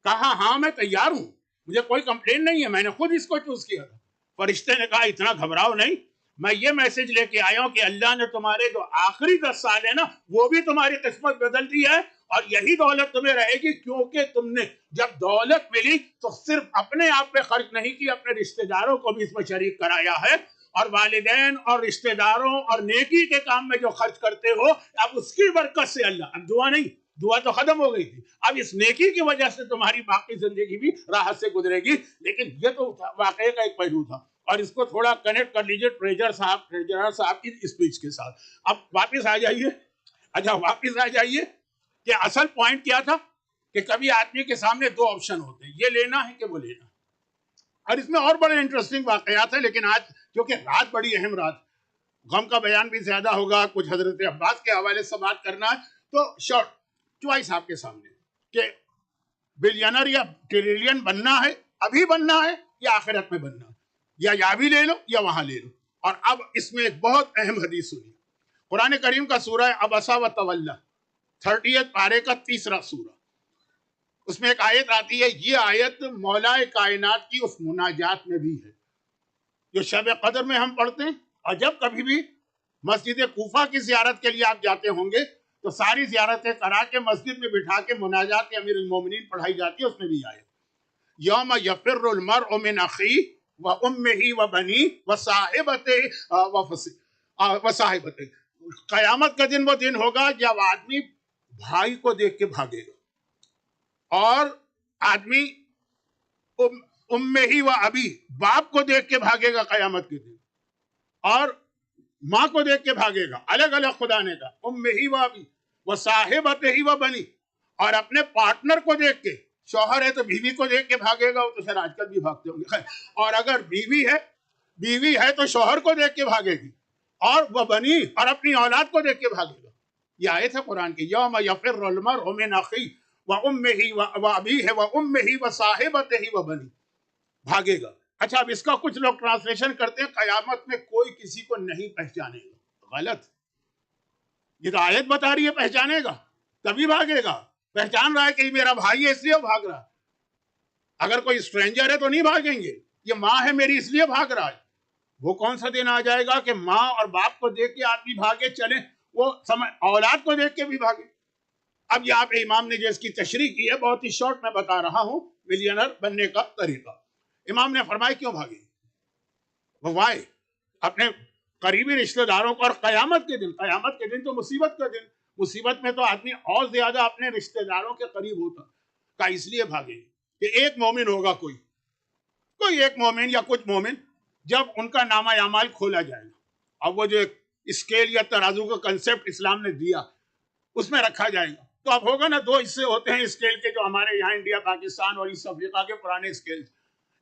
کہا ہاں میں تیار ہوں, مجھے کوئی کمپلین نہیں ہے, میں نے خود اس کو چوز کیا تھا. فرشتے نے کہا اتنا گھبراؤ نہیں, میں یہ میسج لے کے آیا ہوں کہ اللہ نے تمہارے جو آخری 10 سال ہے نا وہ بھی تمہاری قسمت بدل دی ہے, اور یہی دولت تمہیں رہے گی, کیونکہ تم نے جب دولت ملی تو صرف اپنے آپ پہ خرچ نہیں کی, اپنے رشتہ داروں کو بھی اس میں شریک کرایا ہے, اور والدین اور رشتہ داروں اور نیکی کے کام میں جو خرچ کرتے ہو اب اس کی برکت سے اللہ, اب دعا نہیں, دعا تو ختم ہو گئی تھی, اب اس نیکی کی وجہ سے تمہاری باقی زندگی بھی راحت سے گزرے گی. لیکن یہ تو واقعے کا ایک پہلو تھا, اور اس کو تھوڑا کنیکٹ کر لیجئے ٹریجرر صاحب کی اسپیچ کے ساتھ. اب واپس آ جائیے, اچھا واپس آ جائیے کہ اصل پوائنٹ کیا تھا کہ کبھی آدمی کے سامنے 2 آپشن ہوتے ہیں, یہ لینا ہے کہ وہ لینا. اور اس میں اور بڑے انٹرسٹنگ واقعات ہیں, لیکن آج کیونکہ رات بڑی اہم رات, غم کا بیان بھی زیادہ ہوگا, کچھ حضرت عباس کے حوالے سے بات کرنا ہے, تو شارٹ چوائس آپ کے سامنے کہ بلینر یا ٹریلین بننا ہے, ابھی بننا ہے یا آخرت میں بننا ہے, یا بھی لے لو یا وہاں لے لو. اور اب اس میں ایک بہت اہم حدیث سنی, قرآن کریم کا سورہ عبسہ و تولی 30 پارے کا 3 سورہ, اس میں ایک آیت آتی ہے, یہ آیت مولا کائنات کی اس مناجات میں بھی ہے جو شب قدر میں ہم پڑھتے ہیں, اور جب کبھی بھی مسجد کوفہ کی زیارت کے لیے آپ جاتے ہوں گے تو ساری زیارتیں کرا کے مسجد میں بٹھا کے مناجات امیر المومنین پڑھائی جاتی ہے, اس میں بھی آیت یوم یفر المرء من اخیہ وامہ وبنیہ وصاحبتہ, قیامت کا دن وہ دن ہوگا جب آدمی بھائی کو دیکھ کے بھاگے گا, اور آدمی امہ و ابی باپ کو دیکھ کے بھاگے گا قیامت کے دن, اور ماں کو دیکھ کے بھاگے گا, الگ الگ خدا نے کہا امہ و ابی وصاحبتہ وبنیہ, اور اپنے پارٹنر کو دیکھ کے, شوہر ہے تو بیوی کو دیکھ کے بھاگے گا, وہ تو شاید آج کل بھی بھاگتے ہوں گے, اور اگر بیوی ہے تو شوہر کو دیکھ کے بھاگے گی, اور وہ بنی اور اپنی اولاد کو دیکھ کے بھاگے گا. یہ آیت ہے قرآن کی, یوم یفر المرء من اخیہ وامہ وابیہ وامہ وصاحبتہ وبنیہ, بھاگے گا. اچھا اب اس کا کچھ لوگ ٹرانسلیشن کرتے ہیں قیامت میں کوئی کسی کو نہیں پہچانے گا. غلط, یہ تو آیت بتا رہی ہے پہچانے گا تبھی بھاگے گا, پہچان رہا ہے کہ یہ میرا بھائی ہے اس لیے بھاگ رہا ہے. اگر کوئی اسٹرینجر ہے تو نہیں بھاگیں گے, یہ ماں ہے میری اس لیے بھاگ رہا ہے. وہ کون سا دن آ جائے گا کہ ماں اور باپ کو دیکھ کے آدمی بھاگے چلے, وہ اولاد کو دیکھ کے بھی بھاگے. اب یہاں پہ امام نے جو اس کی تشریح کی ہے بہت ہی شارٹ میں بتا رہا ہوں, ملینر بننے کا طریقہ. امام نے فرمایا کیوں بھاگے, وہ وائے, اپنے قریبی رشتہ داروں کو, اور قیامت کے دن تو مصیبت کا دن, مصیبت میں تو آدمی اور زیادہ اپنے رشتہ داروں کے قریب ہوتا, کا اس لیے بھاگے کہ ایک مومن ہوگا, کوئی ایک مومن یا کچھ مومن, جب ان کا نامہ اعمال کھولا جائے گا, اب وہ جو اسکیل یا ترازو کا کنسپٹ اسلام نے دیا اس میں رکھا جائے گا, تو اب ہوگا نا 2 حصے ہوتے ہیں اسکیل کے, جو ہمارے یہاں انڈیا پاکستان اور ایسٹ افریقہ کے پرانے اسکیل,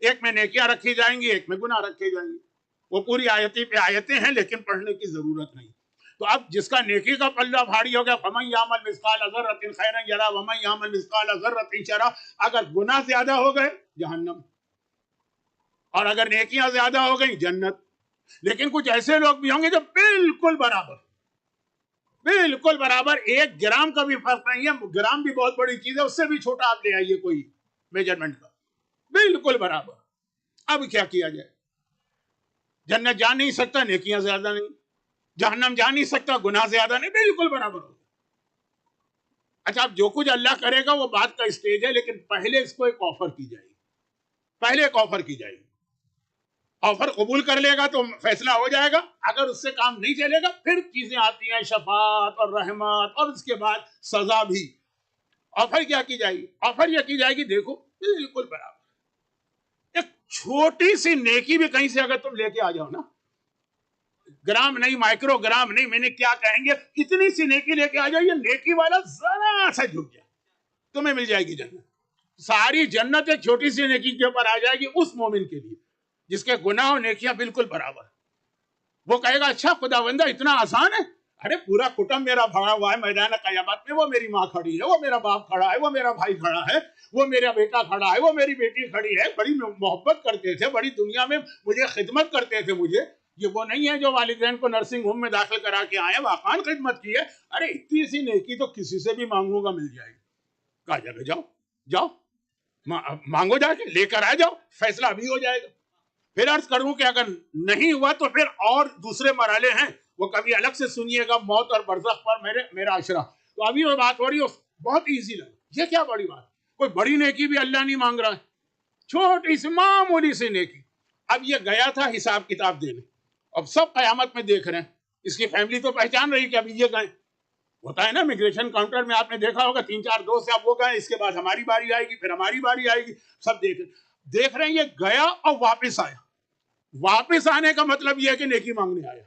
ایک میں نیکیاں رکھی جائیں گی, ایک میں گناہ رکھے جائیں گے. وہ پوری آیتیں پہ آیتیں ہیں لیکن پڑھنے کی ضرورت نہیں. تو اب جس کا نیکی کا پلہ بھاری ہو گیا, فمن یعمل مثقال ذرۃ خیرا یرہ ومن یعمل مثقال ذرۃ شرا, اگر گناہ زیادہ ہو گئے جہنم, اور اگر نیکیاں زیادہ ہو گئی جنت. لیکن کچھ ایسے لوگ بھی ہوں گے جو بالکل برابر 1 گرام کا بھی فرق نہیں ہے, گرام بھی بہت بڑی چیز ہے, اس سے بھی چھوٹا آپ لے آئیے کوئی میجرمنٹ کا, بالکل برابر. اب کیا کیا جائے, جنت جا نہیں سکتا, نیکیاں زیادہ نہیں, جہنم جا نہیں سکتا, گناہ زیادہ نہیں, بالکل برابر ہو. اچھا اب جو کچھ اللہ کرے گا وہ بات کا اسٹیج ہے, لیکن پہلے اس کو ایک آفر کی جائے گی, آفر قبول کر لے گا تو فیصلہ ہو جائے گا, اگر اس سے کام نہیں چلے گا پھر چیزیں آتی ہیں, شفاعت اور رحمت, اور اس کے بعد سزا بھی. آفر کیا کی جائے گی, آفر یہ کی جائے گی, دیکھو بالکل برابر, ایک چھوٹی سی نیکی بھی کہیں سے اگر تم لے کے آ جاؤ نا, گرام نہیں, مائکرو گرام نہیں, میں نے کیا کہیں گے, اتنی سی نیکی لے کے آ جاؤ, یہ نیکی والا ذرا سا جھک جائے, تمہیں مل جائے گی جنت. ساری جنت ایک چھوٹی سی نیکی کے اوپر آ جائے گی اس مومن کے لیے جس کے گناہ و نیکیاں بالکل برابر. وہ کہے گا اچھا خداوندہ اتنا آسان ہے, ارے پورا کٹم میرا بھرا ہوا ہے میدان قیامت میں, وہ میری ماں کھڑی ہے, وہ میرا باپ کھڑا ہے, وہ میرا بھائی کھڑا ہے, وہ میرا بیٹا کھڑا ہے, وہ میری بیٹی کھڑی ہے, بڑی محبت کرتے تھے, بڑی دنیا میں مجھے خدمت کرتے تھے. مجھے یہ وہ نہیں ہے جو والدین کو نرسنگ ہوم میں داخل کرا کے آئے, واقعاً خدمت کی ہے. ارے اتنی سی نیکی تو کسی سے بھی مانگوں گا مل جائے گی. کہا جائے گا جاؤ جاؤ مانگو جا کے لے کر آ جاؤ, فیصلہ ابھی ہو جائے گا. پھر عرض کروں کہ اگر نہیں ہوا تو پھر اور دوسرے مرحلے ہیں, وہ کبھی الگ سے سنیے گا, موت اور برزخ پر میرا عشرہ. تو ابھی وہ بات ہو رہی ہے, بہت ایزی لگا. یہ کیا بڑی بات, کوئی بڑی نیکی بھی اللہ نہیں مانگ رہا ہے, چھوٹی سی معمولی سی نیکی. اب یہ گیا تھا حساب کتاب دینے, اب سب قیامت میں دیکھ رہے ہیں, اس کی فیملی تو پہچان رہی کہ ابھی یہ گئے. ہوتا ہے نا امیگریشن کاؤنٹر میں, آپ نے دیکھا ہوگا 3-4 دوست اب وہ گئے, اس کے بعد ہماری باری آئے گی, پھر ہماری باری آئے گی, سب دیکھ رہے ہیں. یہ گیا اور واپس آیا. واپس آنے کا مطلب یہ ہے کہ نیکی مانگنے آیا,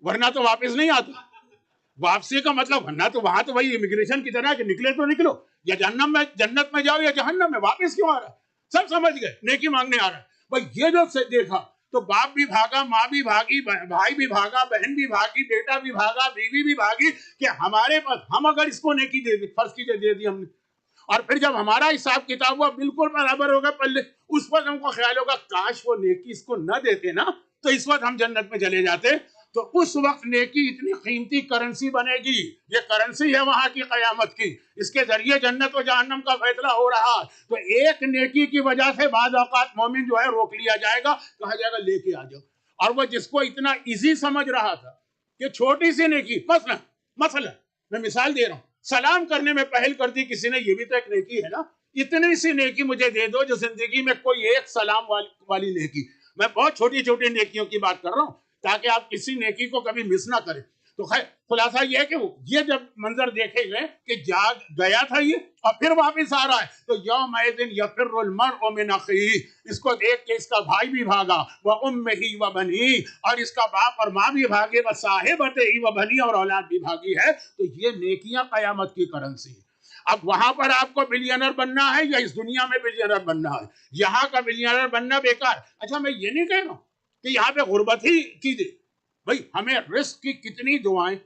ورنہ تو واپس نہیں آتا. واپسی کا مطلب ورنہ تو وہاں تو وہی امیگریشن کی طرح کہ نکلے تو نکلو, یا جنت میں جاؤ یا جہنم میں, واپس کیوں آ رہا ہے؟ سب سمجھ گئے نیکی مانگنے آ رہا ہے. بھائی یہ جو دیکھا تو باپ بھی بھاگا, ماں بھی بھاگی, بھائی بھی بھاگا, بہن بھی بھاگی, بیٹا بھی بھاگا, بیوی بھی بھاگی, کہ ہمارے پاس ہم اگر اس کو نیکی دے دی, فرض کیجئے دے دی ہم نے, اور پھر جب ہمارا حساب کتاب ہوا بالکل برابر ہوگا پلے, اس وقت ہم کو خیال ہوگا کاش وہ نیکی اس کو نہ دیتے نا, تو اس وقت ہم جنت میں چلے جاتے. تو اس وقت نیکی اتنی قیمتی کرنسی بنے گی. یہ کرنسی ہے وہاں کی قیامت کی, اس کے ذریعے جنت و جہنم کا فیصلہ ہو رہا. تو ایک نیکی کی وجہ سے بعض اوقات مومن جو ہے روک لیا جائے گا, کہا جائے گا لے کے آ جاؤ. اور وہ جس کو اتنا ایزی سمجھ رہا تھا کہ چھوٹی سی نیکی, مثلا میں مثال دے رہا ہوں, سلام کرنے میں پہل کر دی کسی نے, یہ بھی تو ایک نیکی ہے نا. اتنی سی نیکی مجھے دے دو جو زندگی میں کوئی ایک سلام والی نیکی. میں بہت چھوٹی چھوٹی نیکیوں کی بات کر رہا ہوں تاکہ آپ کسی نیکی کو کبھی مس نہ کریں. تو خیر خلاصہ یہ ہے کہ یہ جب منظر دیکھے گئے کہ گیا تھا یہ اور پھر واپس آ رہا ہے, تو یومئذ یفر المرء من اخیہ, اس کو دیکھ کے اس کا بھائی بھی بھاگا, وامہ وبنیہ, اور اس کا باپ اور ماں بھی بھاگے, وصاحبتہ وبنیہ, اور اولاد بھی بھاگی ہے. تو یہ نیکیاں قیامت کی کرنسی. اب وہاں پر آپ کو بلینر بننا ہے یا اس دنیا میں بلینر بننا ہے؟ یہاں کا بلینر بننا بیکار. اچھا میں یہ نہیں کہہ رہا ہوں کہ یہاں پہ غربت ہی کیجیے, بھائی ہمیں رزق کی کتنی دعائیں,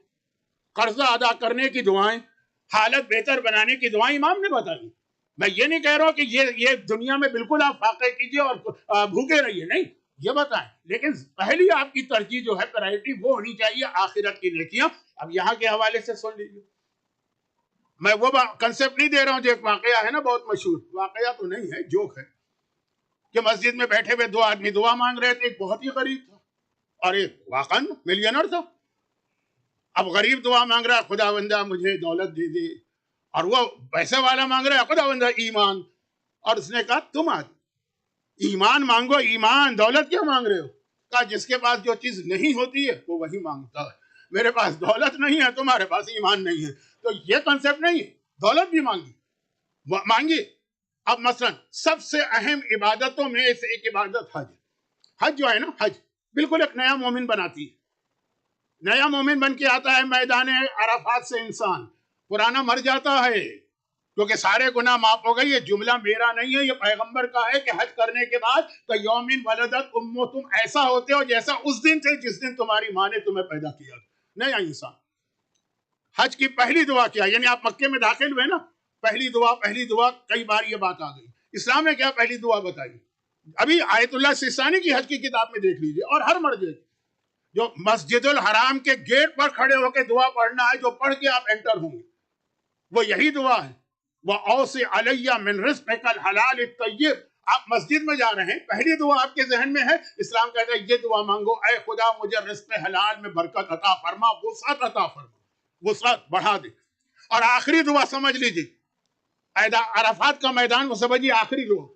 قرضہ ادا کرنے کی دعائیں, حالت بہتر بنانے کی دعائیں امام نے بتائی. میں یہ نہیں کہہ رہا ہوں کہ یہ دنیا میں بالکل آپ فاقے کیجیے اور بھوکے رہیے, نہیں, یہ بتائیں. لیکن پہلی آپ کی ترجیح جو ہے پرائرٹی وہ ہونی چاہیے آخرت کی نیکیاں. اب یہاں کے حوالے سے سن لیجیے, میں وہ کنسپٹ نہیں دے رہا ہوں جو ایک واقعہ ہے نا بہت مشہور, واقعہ تو نہیں ہے, جوک ہے, کہ مسجد میں بیٹھے ہوئے 2 آدمی دعا مانگ رہے تھے. ایک بہت ہی غریب تھا اور ایک واقعاً ملینر تھا. اب غریب دعا مانگ رہا ہے خدا بندہ مجھے دولت دے دے, اور وہ پیسے والا مانگ رہا ہے خدا بندہ ایمان. اور اس نے کہا تم آدمی ایمان مانگو, ایمان, دولت کیا مانگ رہے ہو؟ کہا جس کے پاس جو چیز نہیں ہوتی ہے وہ وہی مانگتا ہے. میرے پاس دولت نہیں ہے, تمہارے پاس ایمان نہیں ہے. تو یہ کنسپٹ نہیں ہے, دولت بھی مانگی. اب مثلا سب سے اہم عبادتوں میں سے ایک عبادت حج جو ہے نا, حج بالکل ایک نیا مومن بناتی ہے. نیا مومن بن کے آتا ہے میدان عرفات سے انسان, پرانا مر جاتا ہے کیونکہ سارے گناہ معاف ہو گئے. یہ جملہ میرا نہیں ہے, یہ پیغمبر کا ہے کہ حج کرنے کے بعد کہ یومن ولدت امو, تم ایسا ہوتے ہو جیسا اس دن سے جس دن تمہاری ماں نے تمہیں پیدا کیا. نیا انسان. حج کی پہلی دعا کیا, یعنی آپ مکے میں داخل ہوئے نا, پہلی دعا, کئی بار یہ بات آ گئی. اسلام نے کیا پہلی دعا بتائی؟ ابھی آیت اللہ سستانی کی حج کی کتاب میں دیکھ لیجئے, اور ہر مرجع جو مسجد الحرام کے گیٹ پر کھڑے ہو کے دعا پڑھنا ہے, جو پڑھ کے آپ انٹر ہوں گے, وہ یہی دعا ہے. وَأَوْصِ عَلَيَّ مِنْ رِزْقِكَ الْحَلَالِ الطَّيِّبِ. آپ مسجد میں جا رہے ہیں, پہلی دعا آپ کے ذہن میں ہے, اسلام کہتا ہے یہ دعا مانگو, اے خدا مجھے رزق حلال میں برکت عطا فرما, وسعت عطا فرما, وسعت بڑھا دے. اور آخری دعا سمجھ لیجیے, عرفات کا میدان کو سمجھیے, آخری دعا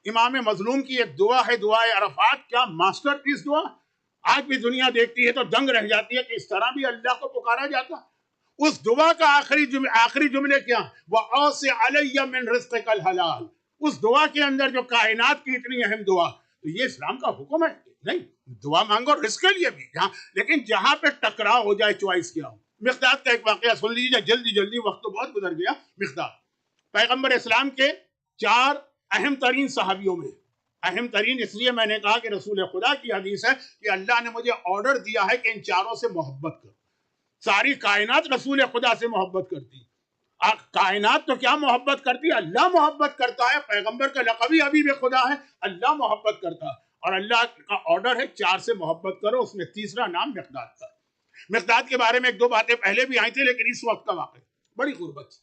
امام مظلوم کی ایک دعا ہے, دعائے عرفات. کیا ماسٹر پیس دعا, آج بھی دنیا دیکھتی ہے تو دنگ رہ جاتی ہے کہ اس طرح بھی اللہ کو پکارا جاتا. اس دعا کا آخری جملے کیا؟ وَأَوْصِ عَلَيَّ مِنْ رِزْقِكَ الْحَلَالِ. اس دعا کے اندر جو کائنات کی اتنی اہم دعا, تو یہ اسلام کا حکم ہے. نہیں, دعا مانگو رزق کے لیے بھی, لیکن جہاں پہ ٹکراؤ ہو جائے چوائس کیا ہو. مقداد کا ایک واقعہ سن لیجیے, جلدی, وقت تو بہت گزر گیا. مقداد پیغمبر اسلام کے 4 اہم ترین صحابیوں میں, اہم ترین اس لیے میں نے کہا کہ رسول خدا کی حدیث ہے کہ اللہ نے مجھے آرڈر دیا ہے کہ ان 4 سے محبت کر. ساری کائنات رسول خدا سے محبت کرتی. کائنات تو کیا محبت کرتی, اللہ محبت کرتا ہے. پیغمبر کا لقب ہی حبیب خدا ہے, اللہ محبت کرتا ہے, اور اللہ کا آرڈر ہے 4 سے محبت کرو. اس میں تیسرا نام مقداد کا. مقداد کے بارے میں 1-2 باتیں پہلے بھی آئی تھی, لیکن اس وقت کا واقعہ بڑی غربت.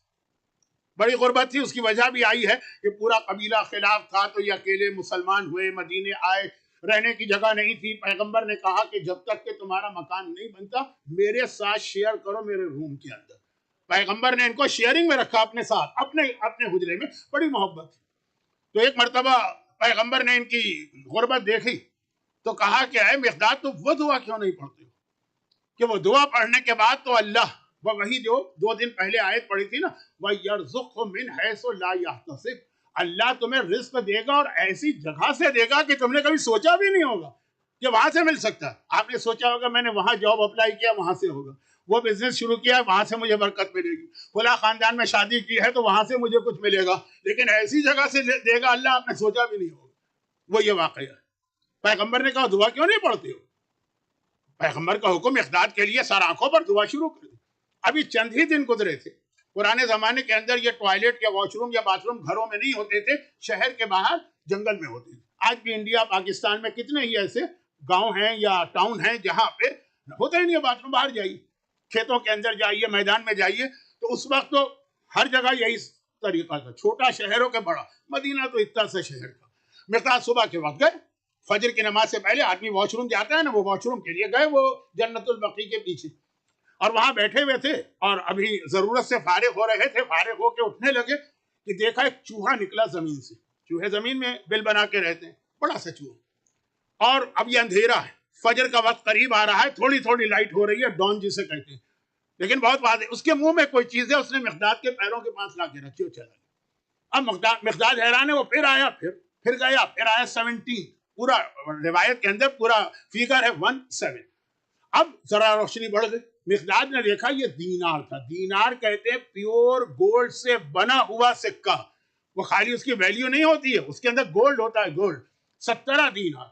بڑی غربت تھی، اس کی وجہ بھی آئی ہے کہ پورا قبیلہ خلاف تھا تو یہ اکیلے مسلمان ہوئے، مدینے آئے، رہنے کی جگہ نہیں تھی. پیغمبر نے کہا کہ جب تک کہ تمہارا مکان نہیں بنتا میرے ساتھ شیئر کرو میرے روم کے اندر. پیغمبر نے ان کو شیئرنگ میں رکھا اپنے ساتھ، اپنے حجرے میں. بڑی محبت تھی. تو ایک مرتبہ پیغمبر نے ان کی غربت دیکھی تو کہا کہ اے مقداد تم وہ دعا کیوں نہیں پڑھتے ہو؟ کہ وہ دعا پڑھنے کے بعد تو اللہ وہی جو 2 دن پہلے آیت پڑھی تھی نا، وَيَرْزُقْهُ مِنْ حَيْثُ لَا يَحْتَسِبُ، اللہ تمہیں رزق دے گا اور ایسی جگہ سے دے گا کہ تم نے کبھی سوچا بھی نہیں ہوگا کہ وہاں سے مل سکتا ہے. آپ نے سوچا ہوگا میں نے وہاں جاب اپلائی کیا وہاں سے ہوگا، وہ بزنس شروع کیا وہاں سے مجھے برکت ملے گی، فلاں خاندان میں شادی کی ہے تو وہاں سے مجھے کچھ ملے گا، لیکن ایسی جگہ سے دے گا اللہ آپ نے سوچا بھی نہیں ہوگا. وہ یہ واقعہ ہے. پیغمبر نے کہا دعا کیوں نہیں پڑھتے ہو؟ پیغمبر کا حکم اقداد کے لیے سر آنکھوں پر دعا شروع کر دی. ابھی چند ہی دن گزرے تھے. پرانے زمانے کے اندر یہ ٹوائلٹ یا واش روم یا باتھ روم گھروں میں نہیں ہوتے تھے، شہر کے باہر جنگل میں ہوتے تھے. آج بھی انڈیا پاکستان میں کتنے ہی ایسے گاؤں ہیں یا ٹاؤن ہیں جہاں پہ ہوتا ہی نہیں ہے باتھ روم. باہر جائیے، کھیتوں کے اندر جائیے، میدان میں جائیے، تو اس وقت تو ہر جگہ یہی طریقہ تھا، چھوٹا شہروں کے بڑا. مدینہ تو اتنا سا شہر تھا. مقداد صبح کے وقت گئے، فجر کی نماز سے پہلے آدمی واش روم جاتا ہے نا، وہ واش روم کے لیے گئے، وہ جنت البقیع کے پیچھے، اور وہاں بیٹھے ہوئے تھے اور ابھی ضرورت سے فارغ ہو رہے تھے. فارغ ہو کے اٹھنے لگے کہ دیکھا ایک چوہا نکلا زمین سے. چوہے زمین میں بل بنا کے رہتے ہیں، بڑا سا چوہا. اور اب یہ اندھیرا ہے، فجر کا وقت قریب آ رہا ہے، تھوڑی تھوڑی لائٹ ہو رہی ہے، ڈان جسے کہتے ہیں، لیکن بہت واضح. اس کے منہ میں کوئی چیز ہے، اس نے مقداد کے پیروں کے پاس لا کے رکھی اور چلا گیا. اب مقداد حیران ہے، وہ پھر آیا، پھر گیا، پھر آیا 17. پورا روایت کے اندر پورا فیگر ہے 17. اب ذرا روشنی بڑھ گئی. مقداد نے دیکھا یہ دینار تھا. دینار کہتے ہیں پیور گولڈ سے بنا ہوا سکہ. وہ خالی اس کی ویلیو نہیں ہوتی ہے، اس کے اندر گولڈ ہوتا ہے، گولڈ. 17 دینار.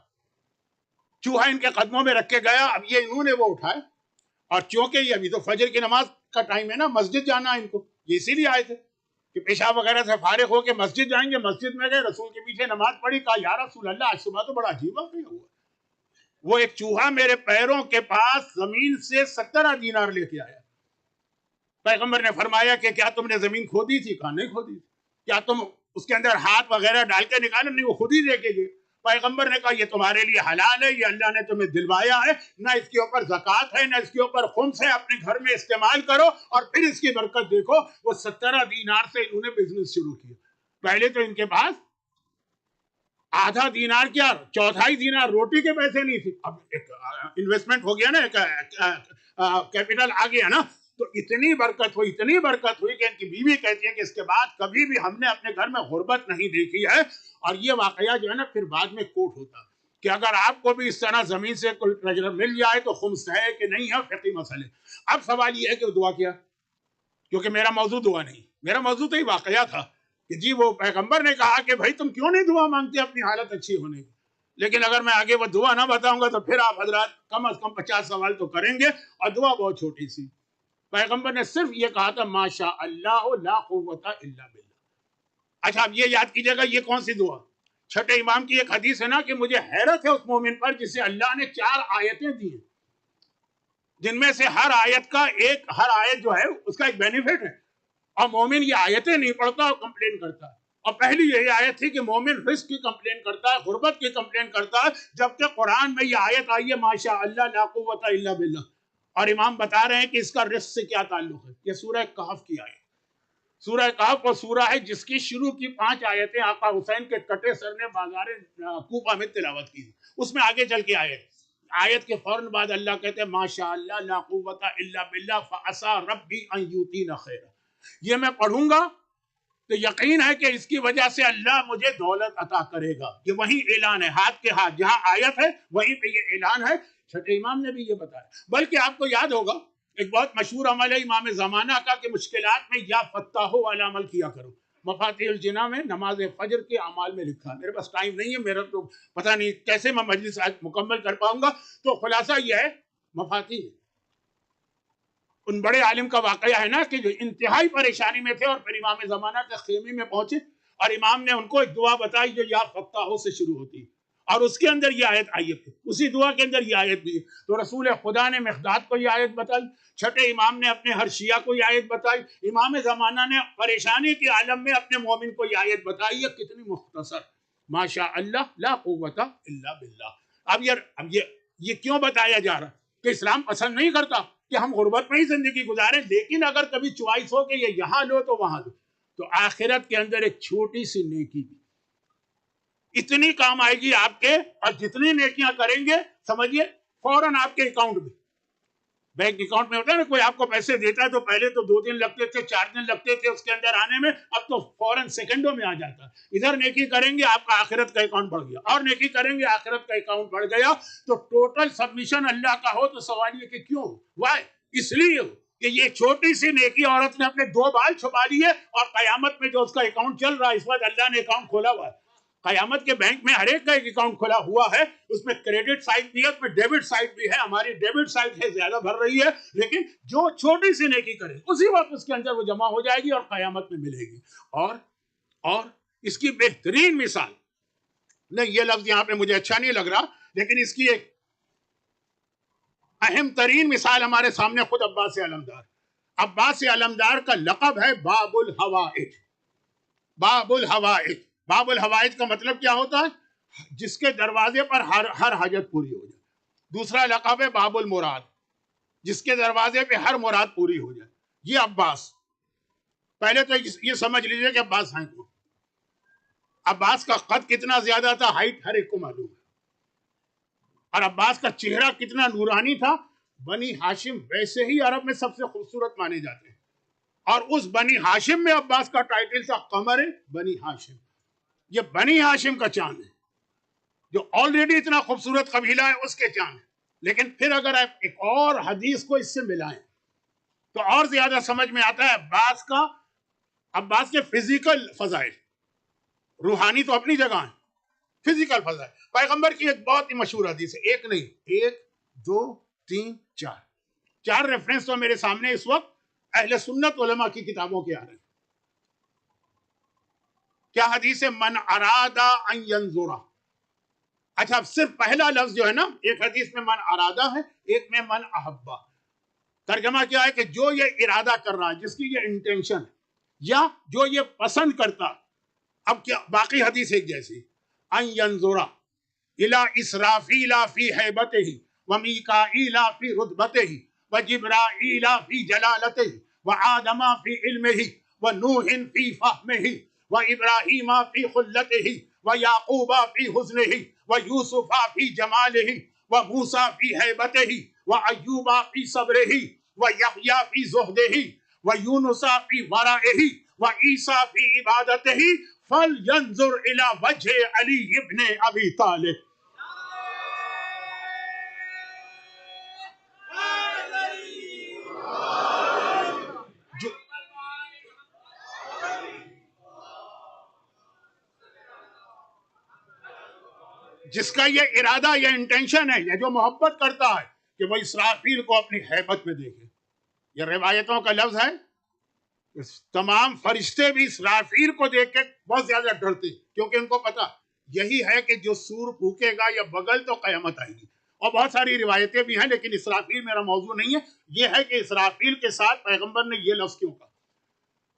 چوہا ان کے قدموں میں رکھ کے گیا. اب یہ انہوں نے وہ اٹھائے، اور چونکہ یہ ابھی تو فجر کی نماز کا ٹائم ہے نا، مسجد جانا ان کو، یہ اسی لیے آئے تھے کہ پیشاب وغیرہ سے فارغ ہو کے مسجد جائیں گے. مسجد میں گئے، رسول کے پیچھے نماز پڑھی. کہا یا رسول اللہ آج صبح تو بڑا عجیب واقعہ ہوا. وہ ایک چوہا میرے پیروں کے پاس زمین سے 17 دینار لے کے آیا. پیغمبر نے فرمایا کہ کیا تم نے زمین کھودی تھی؟ کہا نہیں کھودی. کیا تم اس کے اندر ہاتھ وغیرہ ڈال کے نکالا؟ نہیں، وہ خود ہی دے کے گئے. پیغمبر نے کہا یہ تمہارے لیے حلال ہے، یہ اللہ نے تمہیں دلوایا ہے، نہ اس کے اوپر زکوٰۃ ہے نہ اس کے اوپر خمس ہے، اپنے گھر میں استعمال کرو اور پھر اس کی برکت دیکھو. وہ 17 دینار سے انہوں نے بزنس شروع کیا. پہلے تو ان کے پاس آدھا دینار کیا 1/4 دینار روٹی کے پیسے نہیں تھے. اب ایک انویسٹمنٹ ہو گیا نا، ایک کیپٹل آ گیا نا، تو اتنی برکت ہوئی کہ ان کی بیوی کہتی ہے کہ اس کے بعد کبھی بھی ہم نے اپنے گھر میں غربت نہیں دیکھی ہے. اور یہ واقعہ جو ہے نا پھر بعد میں کوٹ ہوتا کہ اگر آپ کو بھی اس طرح زمین سے کوئی ٹریجر مل جائے تو خمس ہے کہ نہیں ہے، فقہی مسئلے. اب سوال یہ ہے کہ دعا کیا، کیونکہ میرا موضوع دعا نہیں، میرا موضوع تو یہ واقعہ تھا کہ جی وہ پیغمبر نے کہا کہ بھائی تم کیوں نہیں دعا مانگتے اپنی حالت اچھی ہونے کی. لیکن اگر میں آگے وہ دعا نہ بتاؤں گا تو پھر آپ حضرات کم از کم 50 سوال تو کریں گے، اور دعا بہت چھوٹی سی. پیغمبر نے صرف یہ کہا تھا ماشاء اللہ لا قوت الا باللہ. اچھا اب یہ یاد کیجئے گا یہ کون سی دعا؟ چھٹے امام کی ایک حدیث ہے نا کہ مجھے حیرت ہے اس مومن پر جسے اللہ نے 4 آیتیں دی ہیں، جن میں سے ہر آیت جو ہے اس کا ایک بینیفٹ ہے، اور مومن یہ آیتیں نہیں پڑھتا اور کمپلین کرتا ہے. اور پہلی یہی آیت تھی کہ مومن رزق کی کمپلین کرتا ہے، غربت کی کمپلین کرتا ہے، جبکہ قرآن میں یہ آیت آئی ہے ماشاء اللہ لا قوت الا باللہ. اور امام بتا رہے ہیں کہ اس کا رزق سے کیا تعلق ہے. یہ سورہ کہف کی آیت. سورہ کہف وہ سورہ ہے جس کی شروع کی 5 آیتیں آقا حسین کے کٹے سر نے بازار کوفہ میں تلاوت کی. اس میں آگے چل کے آیت کے فوراً بعد اللہ کہتے ہیں ماشاء اللہ لا قوت الا باللہ فعسى ربی ان یؤتین خیرا. یہ میں پڑھوں گا تو یقین ہے کہ اس کی وجہ سے اللہ مجھے دولت عطا کرے گا. یہ وہی اعلان ہے، ہاتھ کے ہاتھ جہاں آیت ہے وہیں پہ یہ اعلان ہے. چھٹے امام نے بھی یہ بتایا. بلکہ آپ کو یاد ہوگا ایک بہت مشہور عمل ہے امام زمانہ کا کہ مشکلات میں یا فتاحو والا عمل کیا کرو. مفاتیح الجناح میں نماز فجر کے اعمال میں لکھا. میرے پاس ٹائم نہیں ہے، میرا تو پتہ نہیں کیسے میں مجلس آج مکمل کر پاؤں گا. تو خلاصہ یہ ہے مفاتیح ان بڑے عالم کا واقعہ ہے نا کہ جو انتہائی پریشانی میں تھے اور پھر امام زمانہ کے خیمے میں پہنچے اور امام نے ان کو ایک دعا بتائی جو یا فتاحو سے شروع ہوتی. اور اس کے اندر یہ آیت آئی ہے، اسی دعا کے اندر یہ آیت بھی ہے۔ تو رسول خدا نے مقداد کو یہ آیت بتائی، چھٹے امام نے اپنے ہر شیعہ کو یہ آیت بتائی، امام زمانہ نے پریشانی کے عالم میں اپنے مومن کو یہ آیت بتائی ہے، کتنی مختصر، ماشاء اللہ لا قوت الا باللہ۔ اب یہ کیوں بتایا جا رہا کہ اسلام پسند نہیں کرتا کہ ہم غربت میں ہی زندگی گزاریں، لیکن اگر کبھی چوائس ہو کہ یہ یہاں لو تو وہاں لو، تو آخرت کے اندر ایک چھوٹی سی نیکی بھی اتنی کام آئے گی آپ کے، اور جتنی نیکیاں کریں گے سمجھیے فوراً آپ کے اکاؤنٹ میں، بینک اکاؤنٹ میں ہوتا ہے نا، کوئی آپ کو پیسے دیتا ہے تو پہلے تو 2 دن لگتے تھے، 4 دن لگتے تھے اس کے اندر آنے میں، اب تو فوراً سیکنڈوں میں آ جاتا ہے۔ ادھر نیکی کریں گے آپ کا آخرت کا اکاؤنٹ بڑھ گیا، اور نیکی کریں گے آخرت کا اکاؤنٹ بڑھ گیا، تو ٹوٹل سبمیشن اللہ کا ہو تو سوال یہ کہ کیوں؟ وائی؟ اس لیے کہ یہ چھوٹی سی نیکی عورت نے اپنے 2 بال چھپا لیے، اور قیامت میں جو اس کا اکاؤنٹ چل رہا ہے اس وقت اللہ نے اکاؤنٹ کھولا ہوا ہے، قیامت کے بینک میں ہر ایک کا ایک اکاؤنٹ کھلا ہوا ہے، اس میں کریڈٹ سائڈ بھی ہے، اس میں ڈیبٹ سائڈ بھی ہے، ہماری ڈیبٹ سائڈ ہے زیادہ بھر رہی ہے، لیکن جو چھوٹی سی نیکی کرے اسی وقت اس کے اندر وہ جمع ہو جائے گی اور قیامت میں ملے گی۔ اور اس کی بہترین مثال، نہیں یہ لفظ یہاں پہ مجھے اچھا نہیں لگ رہا، لیکن اس کی ایک اہم ترین مثال ہمارے سامنے خود عباس علمدار۔ عباس علمدار کا لقب ہے باب الحوائج۔ باب الحوائج، باب الحوائج کا مطلب کیا ہوتا ہے؟ جس کے دروازے پر ہر حاجت پوری ہو جائے۔ دوسرا لقب ہے باب المراد، جس کے دروازے پہ ہر مراد پوری ہو جائے۔ یہ عباس، پہلے تو یہ سمجھ لیجئے کہ عباس ہیں کون۔ عباس کا قد کتنا زیادہ تھا، ہائٹ ہر ایک کو معلوم ہے، اور عباس کا چہرہ کتنا نورانی تھا۔ بنی ہاشم ویسے ہی عرب میں سب سے خوبصورت مانے جاتے ہیں، اور اس بنی ہاشم میں عباس کا ٹائٹل تھا قمر بنی ہاشم۔ یہ بنی ہاشم کا چاند ہے، جو آلریڈی اتنا خوبصورت قبیلہ ہے اس کے چاند ہے۔ لیکن پھر اگر آپ ایک اور حدیث کو اس سے ملائیں تو اور زیادہ سمجھ میں آتا ہے عباس کے فزیکل فضائل، روحانی تو اپنی جگہ ہیں، فزیکل فضائل۔ پیغمبر کی ایک بہت ہی مشہور حدیث ہے، ایک نہیں، 1 2 3 4 ریفرنس تو میرے سامنے اس وقت اہل سنت علماء کی کتابوں کے آ رہے ہیں۔ کیا حدیث ہے؟ من ارادہ ان ینظرہ۔ اچھا صرف پہلا لفظ جو ہے نا، ایک حدیث میں من ارادہ ہے، ایک میں من احبہ۔ ترجمہ کیا ہے کہ جو یہ ارادہ کر رہا ہے، جس کی یہ انٹینشن ہے، یا جو یہ پسند کرتا۔ اب کیا باقی حدیث ایک جیسی، ان ینظرہ الی اسرافیل فی ہیبتہ ومیکائیل فی رتبتہ وجبرائیل فی جلالتہ وآدم فی علمہ ونوح فی فہمہ وابراہیم فی خلتہ ویعقوب فی حسنہ ویوسف فی جمالہ وموسیٰ فی ہیبتہ وایوب فی صبرہ ویحییٰ فی زہدہ ویونس فی ورعہ وعیسیٰ فی عبادتہ فلینظر الی وجہ علی ابن ابی طالب۔ جس کا یہ ارادہ یا انٹینشن ہے، یا جو محبت کرتا ہے کہ وہ اسرافیل کو اپنی ہیبت میں دیکھے۔ یہ روایتوں کا لفظ ہے، تمام فرشتے بھی اسرافیل کو دیکھ کے بہت زیادہ ڈرتے، کیونکہ ان کو پتا یہی ہے کہ جو سور پھونکے گا یا بغل تو قیامت آئے گی۔ اور بہت ساری روایتیں بھی ہیں، لیکن اسرافیل میرا موضوع نہیں ہے۔ یہ ہے کہ اسرافیل کے ساتھ پیغمبر نے یہ لفظ کیوں کہا،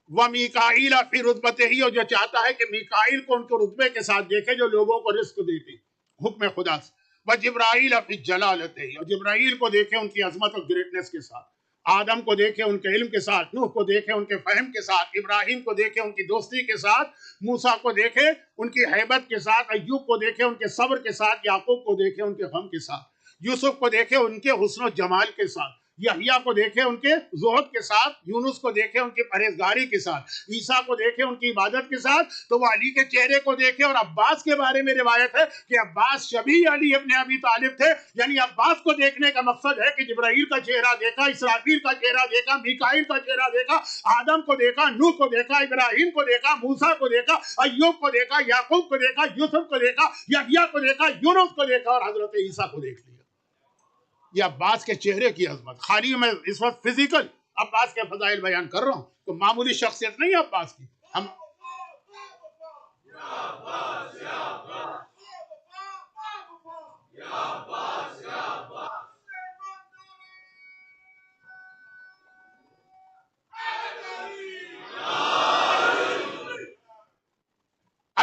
ومیکائیل فی رتبتہ، اور جو چاہتا ہے کہ میکائیل کو ان کے رتبے کے ساتھ دیکھے جو لوگوں کو رزق دیتے حکم خدا سے، وجبرائیل فی جلالتہ، اور جبرائیل کو دیکھے ان کی عظمت اور گریٹنس کے ساتھ، آدم کو دیکھے ان کے علم کے ساتھ، نوح کو دیکھے ان کے فہم کے ساتھ، ابراہیم کو دیکھے ان کی دوستی کے ساتھ، موسیٰ کو دیکھے ان کی ہیبت کے ساتھ، ایوب کو دیکھے ان کے صبر کے ساتھ، یعقوب کو دیکھے ان کے غم کے ساتھ، یوسف کو دیکھے ان کے حسن و جمال کے ساتھ، یحییٰ کو دیکھے ان کے زہد کے ساتھ، یونس کو دیکھے ان کی پرہیزگاری کے ساتھ، عیسیٰ کو دیکھے ان کی عبادت کے ساتھ، تو وہ علی کے چہرے کو دیکھے۔ اور عباس کے بارے میں روایت ہے کہ عباس شبیہ علی ابن ابی طالب تھے، یعنی عباس کو دیکھنے کا مقصد ہے کہ جبرائیل کا چہرہ دیکھا، اسرافیل کا چہرہ دیکھا، میکائیل کا چہرہ دیکھا، آدم کو دیکھا، نوح کو دیکھا، ابراہیم کو دیکھا، موسیٰ کو دیکھا، ایوب کو دیکھا، یعقوب کو دیکھا، یوسف کو دیکھا، یحییٰ کو دیکھا، یونس کو دیکھا، اور حضرت عیسیٰ کو دیکھ لیا۔ یہ عباس کے چہرے کی عظمت۔ خالی میں اس وقت فزیکل عباس کے فضائل بیان کر رہا ہوں، تو معمولی شخصیت نہیں ہے عباس کی۔ ہم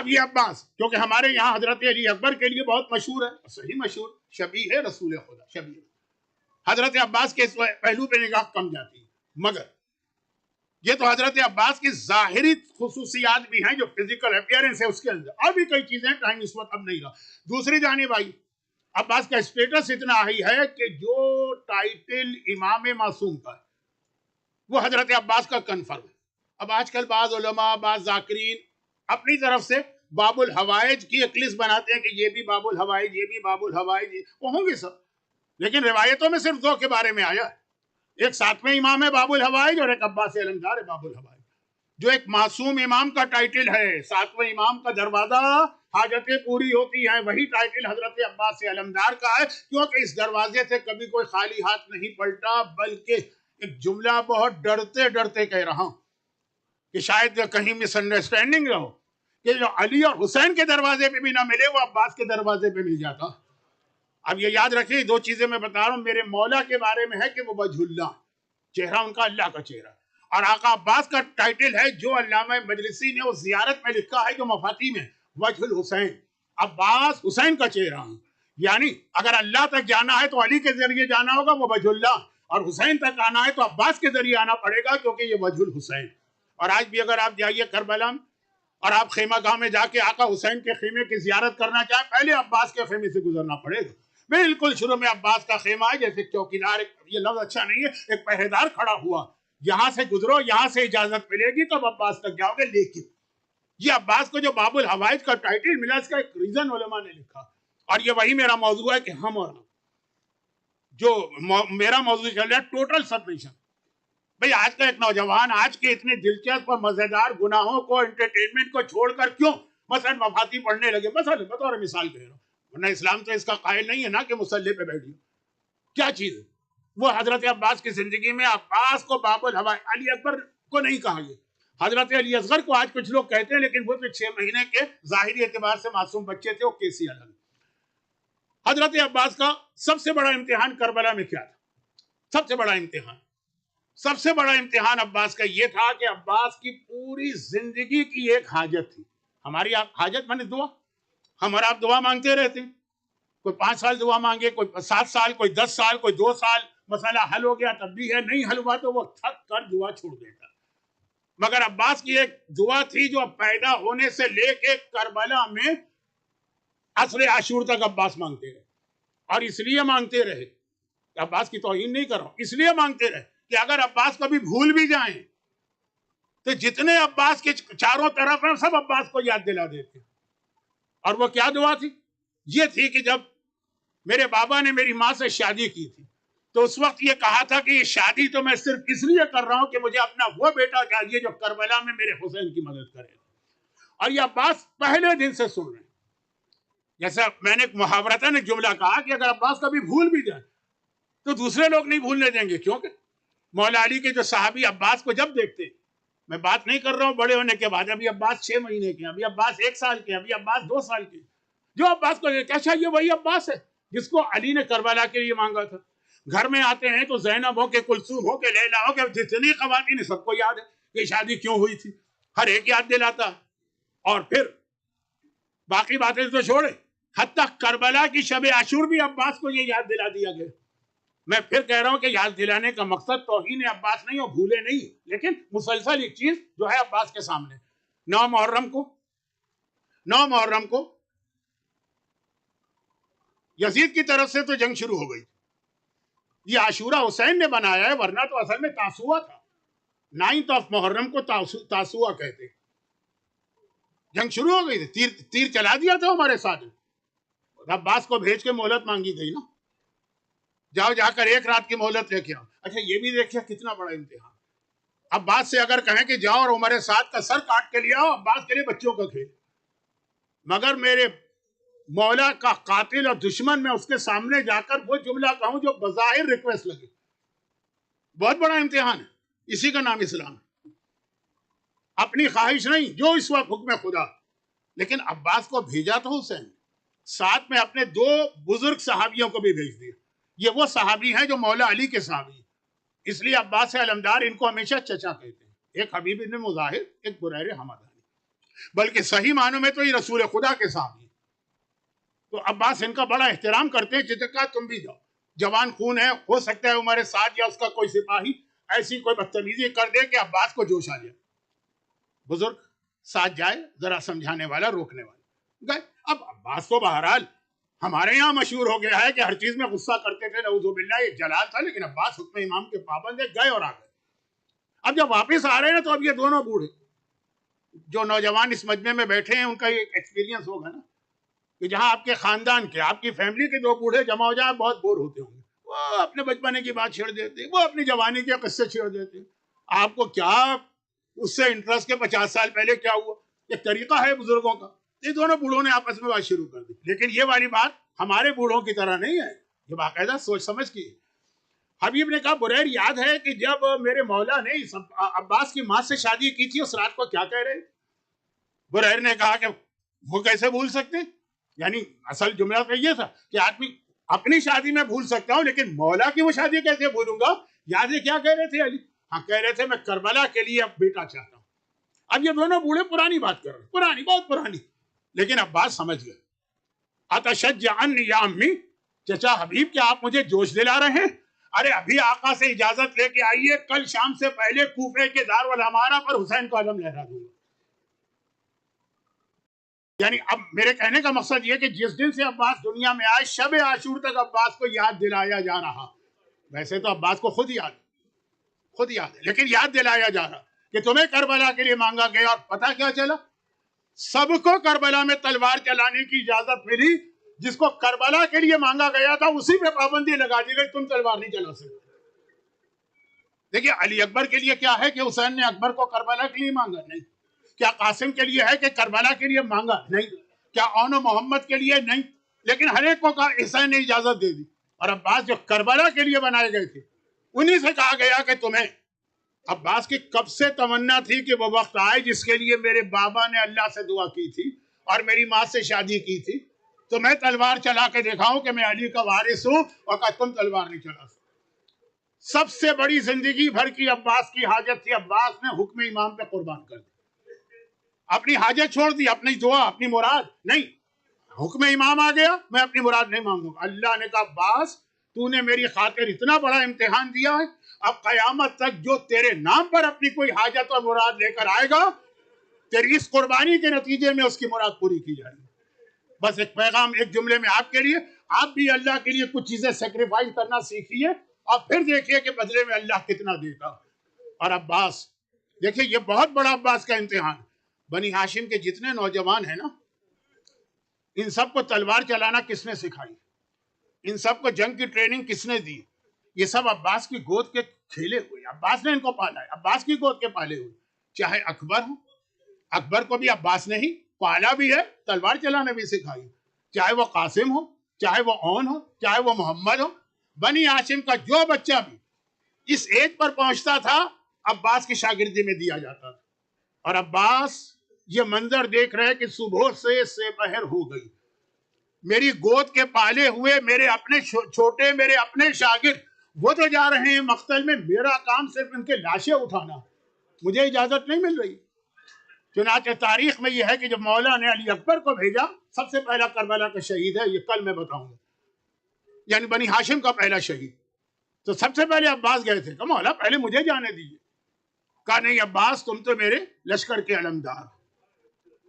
اب یہ عباس کیونکہ ہمارے یہاں حضرت علی اکبر کے لیے بہت مشہور ہے، صحیح مشہور، شبیہ رسول خدا، شبیہ حضرت عباس کے اس پہلو پہ نگاہ کم جاتی ہے، مگر یہ تو حضرت عباس کی ظاہری خصوصیات بھی ہیں جو فزیکل اپیئرنس ہے اس کے اندر، اور بھی کئی چیزیں، ٹائم اس وقت اب نہیں رہا۔ دوسری جانب آئی، عباس کا اسٹیٹس اتنا ہائی ہے کہ جو ٹائٹل امام معصوم کا ہے وہ حضرت عباس کا کنفرم ہے۔ اب آج کل بعض علماء، بعض ذاکرین اپنی طرف سے باب الحوائج کی ایک لسٹ بناتے ہیں کہ یہ بھی باب الحوائج، یہ بھی باب الحوائج، وہ ہوں گے سب، لیکن روایتوں میں صرف دو کے بارے میں آیا ہے، ایک ساتویں امام ہے باب الحوائج اور ایک عباس علمدار ہے باب الحوائج۔ جو ایک معصوم امام کا ٹائٹل ہے، ساتویں امام کا دروازہ حاجتیں پوری ہوتی ہیں، وہی ٹائٹل حضرت عباس علمدار کا ہے، کیونکہ اس دروازے سے کبھی کوئی خالی ہاتھ نہیں پلٹا، بلکہ ایک جملہ بہت ڈرتے ڈرتے کہہ رہا ہوں کہ شاید کہیں مس انڈرسٹینڈنگ رہو، کہ جو علی اور حسین کے دروازے پہ بھی نہ ملے وہ عباس کے دروازے پہ مل جاتا۔ اب یہ یاد رکھیں، دو چیزیں میں بتا رہا ہوں، میرے مولا کے بارے میں ہے کہ وہ وجہ اللہ، چہرہ ان کا اللہ کا چہرہ، اور آقا عباس کا ٹائٹل ہے جو علامہ مجلسی نے اس زیارت میں لکھا ہے جو مفاتی میں، وجہ الحسین، عباس حسین کا چہرہ ہے، یعنی اگر اللہ تک جانا ہے تو علی کے ذریعے جانا ہوگا، وہ وجہ اللہ، اور حسین تک آنا ہے تو عباس کے ذریعے آنا پڑے گا، کیونکہ یہ وجہ الحسین۔ اور آج بھی اگر آپ جائیے کربلا اور آپ خیمہ گاہ میں جا کے آقا حسین کے خیمے کی زیارت کرنا چاہیں، پہلے عباس کے خیمے سے گزرنا پڑے گا۔ بالکل شروع میں عباس کا خیمہ ہے، جیسے چوکیدار، یہ لفظ اچھا نہیں ہے، ایک پہریدار کھڑا ہوا، یہاں سے گزرو، یہاں سے اجازت ملے گی تب عباس تک جاؤ گے۔ لیکن یہ عباس کو جو باب الحوائج کا ٹائٹل ملا، اس کا ایک ریزن علماء نے لکھا، اور یہ وہی میرا موضوع ہے کہ ہم اور جو میرا موضوع چل رہا ہے ٹوٹل سبمیشن۔ بھئی آج کا ایک نوجوان آج کے اتنے دلچسپ اور مزیدار گناہوں کو، انٹرٹینمنٹ کو چھوڑ کر کیوں مثلا مفاتی پڑھنے لگے؟ مثلا بطور مثال کہہ رہا ہوں، ورنہ اسلام تو اس کا قائل نہیں ہے نا کہ مصلی پہ بیٹھیے، کیا چیز ہے وہ؟ حضرت عباس کی زندگی میں عباس کو باب الحوائج، علی اکبر کو نہیں کہا گیا، حضرت علی اصغر کو آج کچھ لوگ کہتے ہیں، لیکن وہ تو 6 مہینے کے ظاہری اعتبار سے معصوم بچے تھے، وہ کیسی الگ۔ حضرت عباس کا سب سے بڑا امتحان کربلا میں کیا تھا؟ سب سے بڑا امتحان، سب سے بڑا امتحان عباس کا یہ تھا کہ عباس کی پوری زندگی کی ایک حاجت تھی۔ ہماری حاجت مانے دعا، ہم اور آپ دعا مانگتے رہتے ہیں، کوئی 5 سال دعا مانگے، کوئی 7 سال، کوئی 10 سال، کوئی 2 سال، مسئلہ حل ہو گیا تب بھی ہے، نہیں حل ہوا تو وہ تھک کر دعا چھوڑ دیتا۔ مگر عباس کی ایک دعا تھی جو پیدا ہونے سے لے کے کربلا میں عصر عاشور تک عباس مانگتے رہے، اور اس لیے مانگتے رہے، عباس کی توہین نہیں کر رہا ہوں، اس لیے مانگتے رہے کہ اگر عباس کبھی بھول بھی جائیں تو جتنے عباس کے چاروں طرف ہیں سب عباس کو یاد دلا دیتے۔ اور وہ کیا دعا تھی؟ یہ تھی کہ جب میرے بابا نے میری ماں سے شادی کی تھی تو اس وقت یہ کہا تھا کہ یہ شادی تو میں صرف اس لیے کر رہا ہوں کہ مجھے اپنا وہ بیٹا چاہیے جو کربلا میں میرے حسین کی مدد کرے۔ اور یہ عباس پہلے دن سے سن رہے ہیں، جیسا میں نے محاورتاً ایک جملہ کہا کہ اگر عباس کبھی بھول بھی جائے تو دوسرے لوگ نہیں بھولنے دیں گے، کیونکہ مولا علی کے جو صحابی عباس کو جب دیکھتے ہیں، میں بات نہیں کر رہا ہوں بڑے ہونے کے بعد، ابھی عباس 6 مہینے کے، ابھی عباس 1 سال کے، ابھی عباس 2 سال کے، جو عباس کو دیکھتے ہیں اچھا یہ وہی عباس ہے جس کو علی نے کربلا کے لیے مانگا تھا۔ گھر میں آتے ہیں تو زینب ہو کے، کلثوم ہو کے، لیلا ہو کے، جتنی خواتین سب کو یاد ہے کہ شادی کیوں ہوئی تھی، ہر ایک یاد دلاتا، اور پھر باقی باتیں تو چھوڑے، حتیٰ کربلا کی شب عاشور بھی عباس کو یہ یاد دلا دیا گیا۔ میں پھر کہہ رہا ہوں کہ یاد دلانے کا مقصد توہین عباس نہیں ہو، بھولے نہیں، لیکن مسلسل ایک چیز جو ہے عباس کے سامنے۔ 9 محرم کو یزید کی طرف سے تو جنگ شروع ہو گئی، یہ عاشورہ حسین نے بنایا ہے، ورنہ تو اصل میں تاسوعہ تھا، 9 محرم کو تاسوعہ کہتے۔ جنگ شروع ہو گئی تھی، تیر چلا دیا تھا ہمارے ساتھ، عباس کو بھیج کے مہلت مانگی گئی نا، جاؤ جا کر 1 رات کی مہلت لے کے آؤ۔ اچھا یہ بھی دیکھیں کتنا بڑا امتحان، عباس سے اگر کہیں کہ جاؤ اور عمر سعد کا سر کاٹ کے لے آؤ، عباس کے لیے بچوں کا کھیل، مگر میرے مولا کا قاتل اور دشمن میں اس کے سامنے جا کر وہ جملہ کہوں جو بظاہر ریکویسٹ لگے، بہت بڑا امتحان ہے، اسی کا نام اسلام ہے۔ اپنی خواہش نہیں، جو اس وقت حکم خدا، لیکن عباس کو بھیجا تو حسین، ساتھ میں اپنے 2 بزرگ صحابیوں کو بھی بھیج دیا، یہ وہ صحابی ہیں جو مولا علی کے صحابی، اس لیے عباس علمدار ان کو ہمیشہ چچا کہتے ہیں، ایک حبیب بن مظاہر، ایک بریر حمدانی۔ بلکہ صحیح معنوں میں تو یہ رسول خدا کے سامنے. تو عباس ان کا بڑا احترام کرتے ہیں. جسے کہا تم بھی جاؤ, جوان خون ہے, ہو سکتا ہے ہمارے ساتھ یا اس کا کوئی سپاہی ایسی کوئی بدتمیزی کر دے کہ عباس کو جوش آ جائے. بزرگ ساتھ جائے, ذرا سمجھانے والا, روکنے والا گئے. اب عباس تو بہرحال ہمارے یہاں مشہور ہو گیا ہے کہ ہر چیز میں غصہ کرتے تھے, نعوذ باللہ, یہ جلال تھا, لیکن عباس حکم امام کے پابند ہے, گئے اور آ گئے. اب جب واپس آ رہے ہیں تو اب یہ دونوں بوڑھے جو نوجوان اس مجمع میں بیٹھے ہیں, ان کا ایک ایکسپیرینس ہوگا نا کہ جہاں آپ کے خاندان کے, آپ کی فیملی کے دو بوڑھے جمع ہو جائے, بہت بور ہوتے ہوں گے. وہ اپنے بچپنے کی بات چھیڑ دیتے, وہ اپنی جوانی کے قصے چھیڑ دیتے. آپ کو کیا اس سے انٹرسٹ کے 50 سال پہلے کیا ہوا, ایک طریقہ ہے بزرگوں کا. یہ دونوں بوڑھوں نے آپس میں بات شروع کر دی. لیکن یہ والی بات ہمارے بوڑھوں کی طرح نہیں ہے, یہ باقاعدہ سوچ سمجھ کی. حبیب نے کہا بریر یاد ہے کہ جب میرے مولا نے عباس کی ماں سے شادی کی تھی اس رات کو کیا کہہ رہے. بریر نے کہا کہ وہ کیسے بھول سکتے, یعنی اصل جملہ تو یہ تھا کہ آدمی اپنی شادی میں بھول سکتا ہوں لیکن مولا کی وہ شادی کیسے بھولوں گا. یاد ہے کیا کہہ رہے تھے علی؟ ہاں کہہ رہے تھے میں کربلا کے لیے اب بیٹا چاہتا ہوں. اب یہ دونوں بوڑھے پرانی بات کر رہے ہیں, پرانی, بہت پرانی. لیکن عباس سمجھ گئے. اتشجعنی یا امی, چچا حبیب کیا آپ مجھے جوش دلا رہے ہیں؟ ارے ابھی آقا سے اجازت لے کے آئیے, کل شام سے پہلے کوفے کے دارالامارہ پر حسین کا علم لہرا دوں گا. یعنی اب میرے کہنے کا مقصد یہ کہ جس دن سے عباس دنیا میں آئے, شب عاشور تک عباس کو یاد دلایا جا رہا. ویسے تو عباس کو خود یاد ہے, لیکن یاد دلایا جا رہا کہ تمہیں کربلا کے لیے مانگا گیا. اور پتہ کیا چلا, سب کو کربلا میں تلوار چلانے کی اجازت ملی. جس کو کربلا کے لیے مانگا گیا تھا اسی پہ پابندی لگا دی گئی, تم تلوار نہیں چلا سکتے. دیکھیے علی اکبر کے لیے کیا ہے کہ حسین نے اکبر کو کربلا کے لیے مانگا نہیں. کیا قاسم کے لیے ہے کہ کربلا کے لیے مانگا نہیں. کیا اون و محمد کے لیے نہیں. لیکن ہر ایک کو کہا, حسین نے اجازت دے دی. اور عباس جو کربلا کے لیے بنائے گئے تھے انہی سے کہا گیا کہ تمہیں. عباس کی کب سے تمنا تھی کہ وہ وقت آئے جس کے لیے میرے بابا نے اللہ سے دعا کی تھی اور میری ماں سے شادی کی تھی, تو میں تلوار چلا کے دکھاؤں کہ میں علی کا وارث ہوں, اور کہ تم تلوار نہیں چلا سکتے. سب سے بڑی زندگی بھر کی عباس کی حاجت تھی, عباس نے حکم امام پہ قربان کر دی. اپنی حاجت چھوڑ دی, اپنی دعا, اپنی مراد نہیں. حکم امام آ گیا, میں اپنی مراد نہیں مانگوں گا. اللہ نے کہا عباس تو نے میری خاطر اتنا بڑا امتحان دیا ہے, اب قیامت تک جو تیرے نام پر اپنی کوئی حاجت اور مراد لے کر آئے گا, تیری اس قربانی کے نتیجے میں اس کی مراد پوری کی جائے گی. بس ایک پیغام ایک جملے میں آپ کے لیے, آپ بھی اللہ کے لیے کچھ چیزیں سیکریفائز کرنا سیکھیے اور پھر دیکھیے کہ بدلے میں اللہ کتنا دیتا. اور عباس دیکھیے, یہ بہت بڑا عباس کا امتحان. بنی ہاشم کے جتنے نوجوان ہیں نا, ان سب کو تلوار چلانا کس نے سکھائی, ان سب کو جنگ کی ٹریننگ کس نے دی؟ یہ سب عباس کی گود کے کھیلے ہوئے, عباس نے ان کو پالا ہے, عباس کی گود کے پالے ہوئے. چاہے اکبر ہو, اکبر کو بھی عباس نے ہی پالا بھی ہے, تلوار چلانا بھی سکھائی. چاہے وہ قاسم ہو, چاہے وہ اون ہو, چاہے وہ محمد ہو, بنی ہاشم کا جو بچہ بھی اس ایج پر پہنچتا تھا عباس کی شاگردی میں دیا جاتا تھا. اور عباس یہ منظر دیکھ رہے کہ صبح سے پہر ہو گئی, میری گود کے پالے ہوئے میرے اپنے چھوٹے, میرے اپنے شاگرد وہ تو جا رہے ہیں مقتل میں, میرا کام صرف ان کے لاشیں اٹھانا, مجھے اجازت نہیں مل رہی. چنانچہ تاریخ میں یہ ہے کہ جب مولا نے علی اکبر کو بھیجا, سب سے پہلا کربلا کا شہید ہے, یہ کل میں بتاؤں گا, یعنی بنی ہاشم کا پہلا شہید. تو سب سے پہلے عباس گئے تھے, کہ مولا پہلے مجھے جانے دیجیے. کہا نہیں عباس, تم تو میرے لشکر کے علمدار,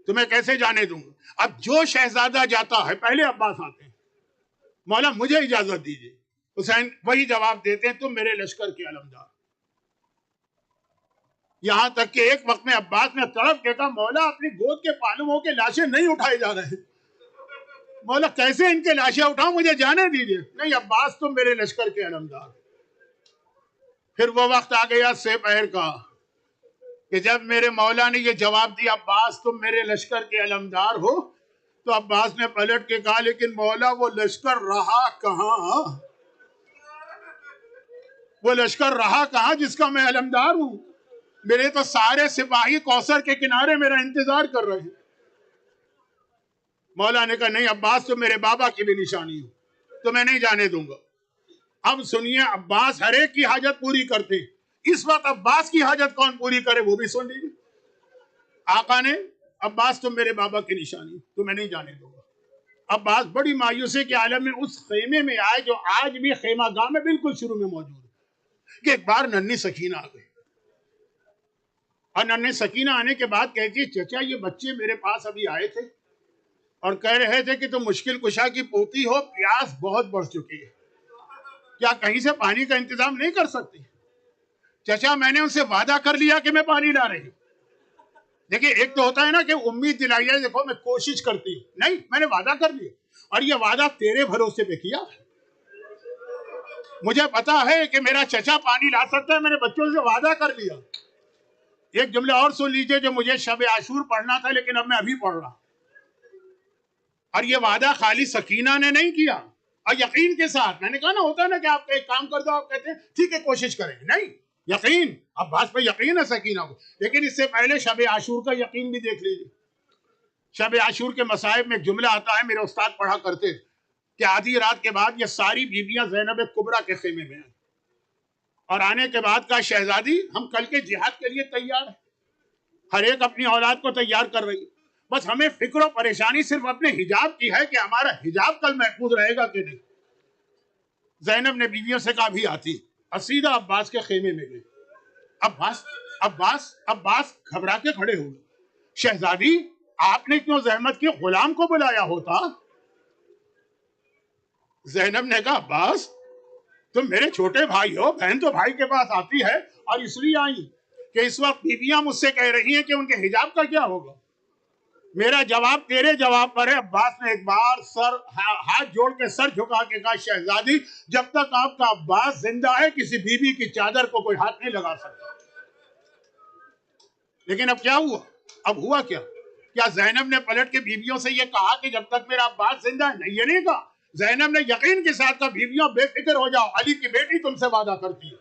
تمہیں کیسے جانے دوں گا. اب جو شہزادہ جاتا ہے پہلے عباس آتے ہیں, مولا مجھے اجازت دیجیے. حسین وہی جواب دیتے ہیں, تم میرے لشکر کے علمدار. یہاں تک کہ ایک وقت میں عباس نے تڑپ کے کہا, مولا اپنی گود کے پالوؤں کے لاشیں نہیں اٹھائے جا رہے, مولا کیسے ان کے لاشیں اٹھاؤں, مجھے جانے دیجیے. نہیں عباس, تم میرے لشکر کے علمدار. پھر وہ وقت آ گیا سے پہر کا کہ جب میرے مولا نے یہ جواب دیا, عباس تم میرے لشکر کے علمدار ہو, تو عباس نے پلٹ کے کہا, لیکن مولا وہ لشکر رہا کہاں, وہ لشکر رہا کہاں جس کا میں علمدار ہوں. میرے تو سارے سپاہی کوثر کے کنارے میرا انتظار کر رہے ہیں. مولا نے کہا نہیں عباس, تو میرے بابا کی بھی نشانی ہو, تو میں نہیں جانے دوں گا. اب سنیے, عباس ہر ایک کی حاجت پوری کرتے ہیں. اس وقت عباس کی حاجت کون پوری کرے وہ بھی سن لیجیے. آقا نے عباس تم میرے بابا کی نشانی، تمہیں نہیں جانے دوں گا۔ عباس بڑی مایوسی کے عالم میں اس خیمے میں آئے جو آج بھی خیمہ گاہ میں بالکل شروع میں موجود ہے، کہ ایک بار ننھی سکینہ آ گئی، اور ننھی سکینہ آنے کے بعد کہتی ہے چچا یہ بچے میرے پاس ابھی آئے تھے اور کہہ رہے تھے کہ تم مشکل کشا کی پوتی ہو، پیاس بہت بڑھ چکی ہے، کیا کہیں سے پانی کا انتظام نہیں کر سکتی؟ چچا میں نے ان سے وعدہ کر لیا کہ میں پانی لا رہی ہوں۔ دیکھیں ایک تو ہوتا ہے نا کہ امید دلائی ہے، دیکھو میں کوشش کرتی ہوں، نہیں میں نے وعدہ کر لیا، اور یہ وعدہ تیرے بھروسے پہ کیا ہے، مجھے پتا ہے کہ میرا چچا پانی لا سکتا ہے، میں نے بچوں سے وعدہ کر لیا۔ ایک جملہ اور سن لیجئے جو مجھے شب عاشور پڑھنا تھا لیکن اب میں ابھی پڑھ رہا، اور یہ وعدہ خالی سکینہ نے نہیں کیا، اور یقین کے ساتھ، میں نے کہا نا ہوتا ہے نا کہ آپ ایک کام کر دو، آپ کہتے ہیں ٹھیک ہے کوشش کریں گے، نہیں یقین، عباس پہ یقین ہے سکینہ کو، لیکن اس سے پہلے شب عاشور کا یقین بھی دیکھ لیجیے۔ شب عاشور کے مصائب میں ایک جملہ آتا ہے، میرے استاد پڑھا کرتے کہ آدھی رات کے بعد یہ ساری بیویاں زینب کبریٰ کے خیمے میں آئیں، اور آنے کے بعد کہا شہزادی ہم کل کے جہاد کے لیے تیار ہیں، ہر ایک اپنی اولاد کو تیار کر رہی ہے، بس ہمیں فکر و پریشانی صرف اپنے حجاب کی ہے کہ ہمارا حجاب کل محفوظ رہے گا کہ نہیں۔ زینب نے بیویوں سے کہا بھی آتی، اور سیدھا عباس کے خیمے میں گئی۔ عباس گھبرا کے کھڑے ہو گئے، شہزادی آپ نے کیوں زحمت کی، غلام کو بلایا ہوتا۔ زینب نے کہا عباس تم میرے چھوٹے بھائی ہو، بہن تو بھائی کے پاس آتی ہے، اور اس لیے آئی کہ اس وقت بیویاں مجھ سے کہہ رہی ہیں کہ ان کے حجاب کا کیا ہوگا۔ میرا جواب تیرے جواب پر ہے۔ عباس نے ایک بار ہاتھ جوڑ کے سر جھکا کے کہا شہزادی جب تک آپ کا عباس زندہ ہے کسی بیوی کی چادر کو کوئی ہاتھ نہیں لگا سکتا۔ لیکن اب کیا ہوا، اب ہوا کیا زینب نے پلٹ کے بیویوں سے یہ کہا کہ جب تک میرا عباس زندہ ہے، نہیں یہ نہیں کہا، زینب نے یقین کے ساتھ کہا بیویوں بے فکر ہو جاؤ، علی کی بیٹی تم سے وعدہ کرتی ہے،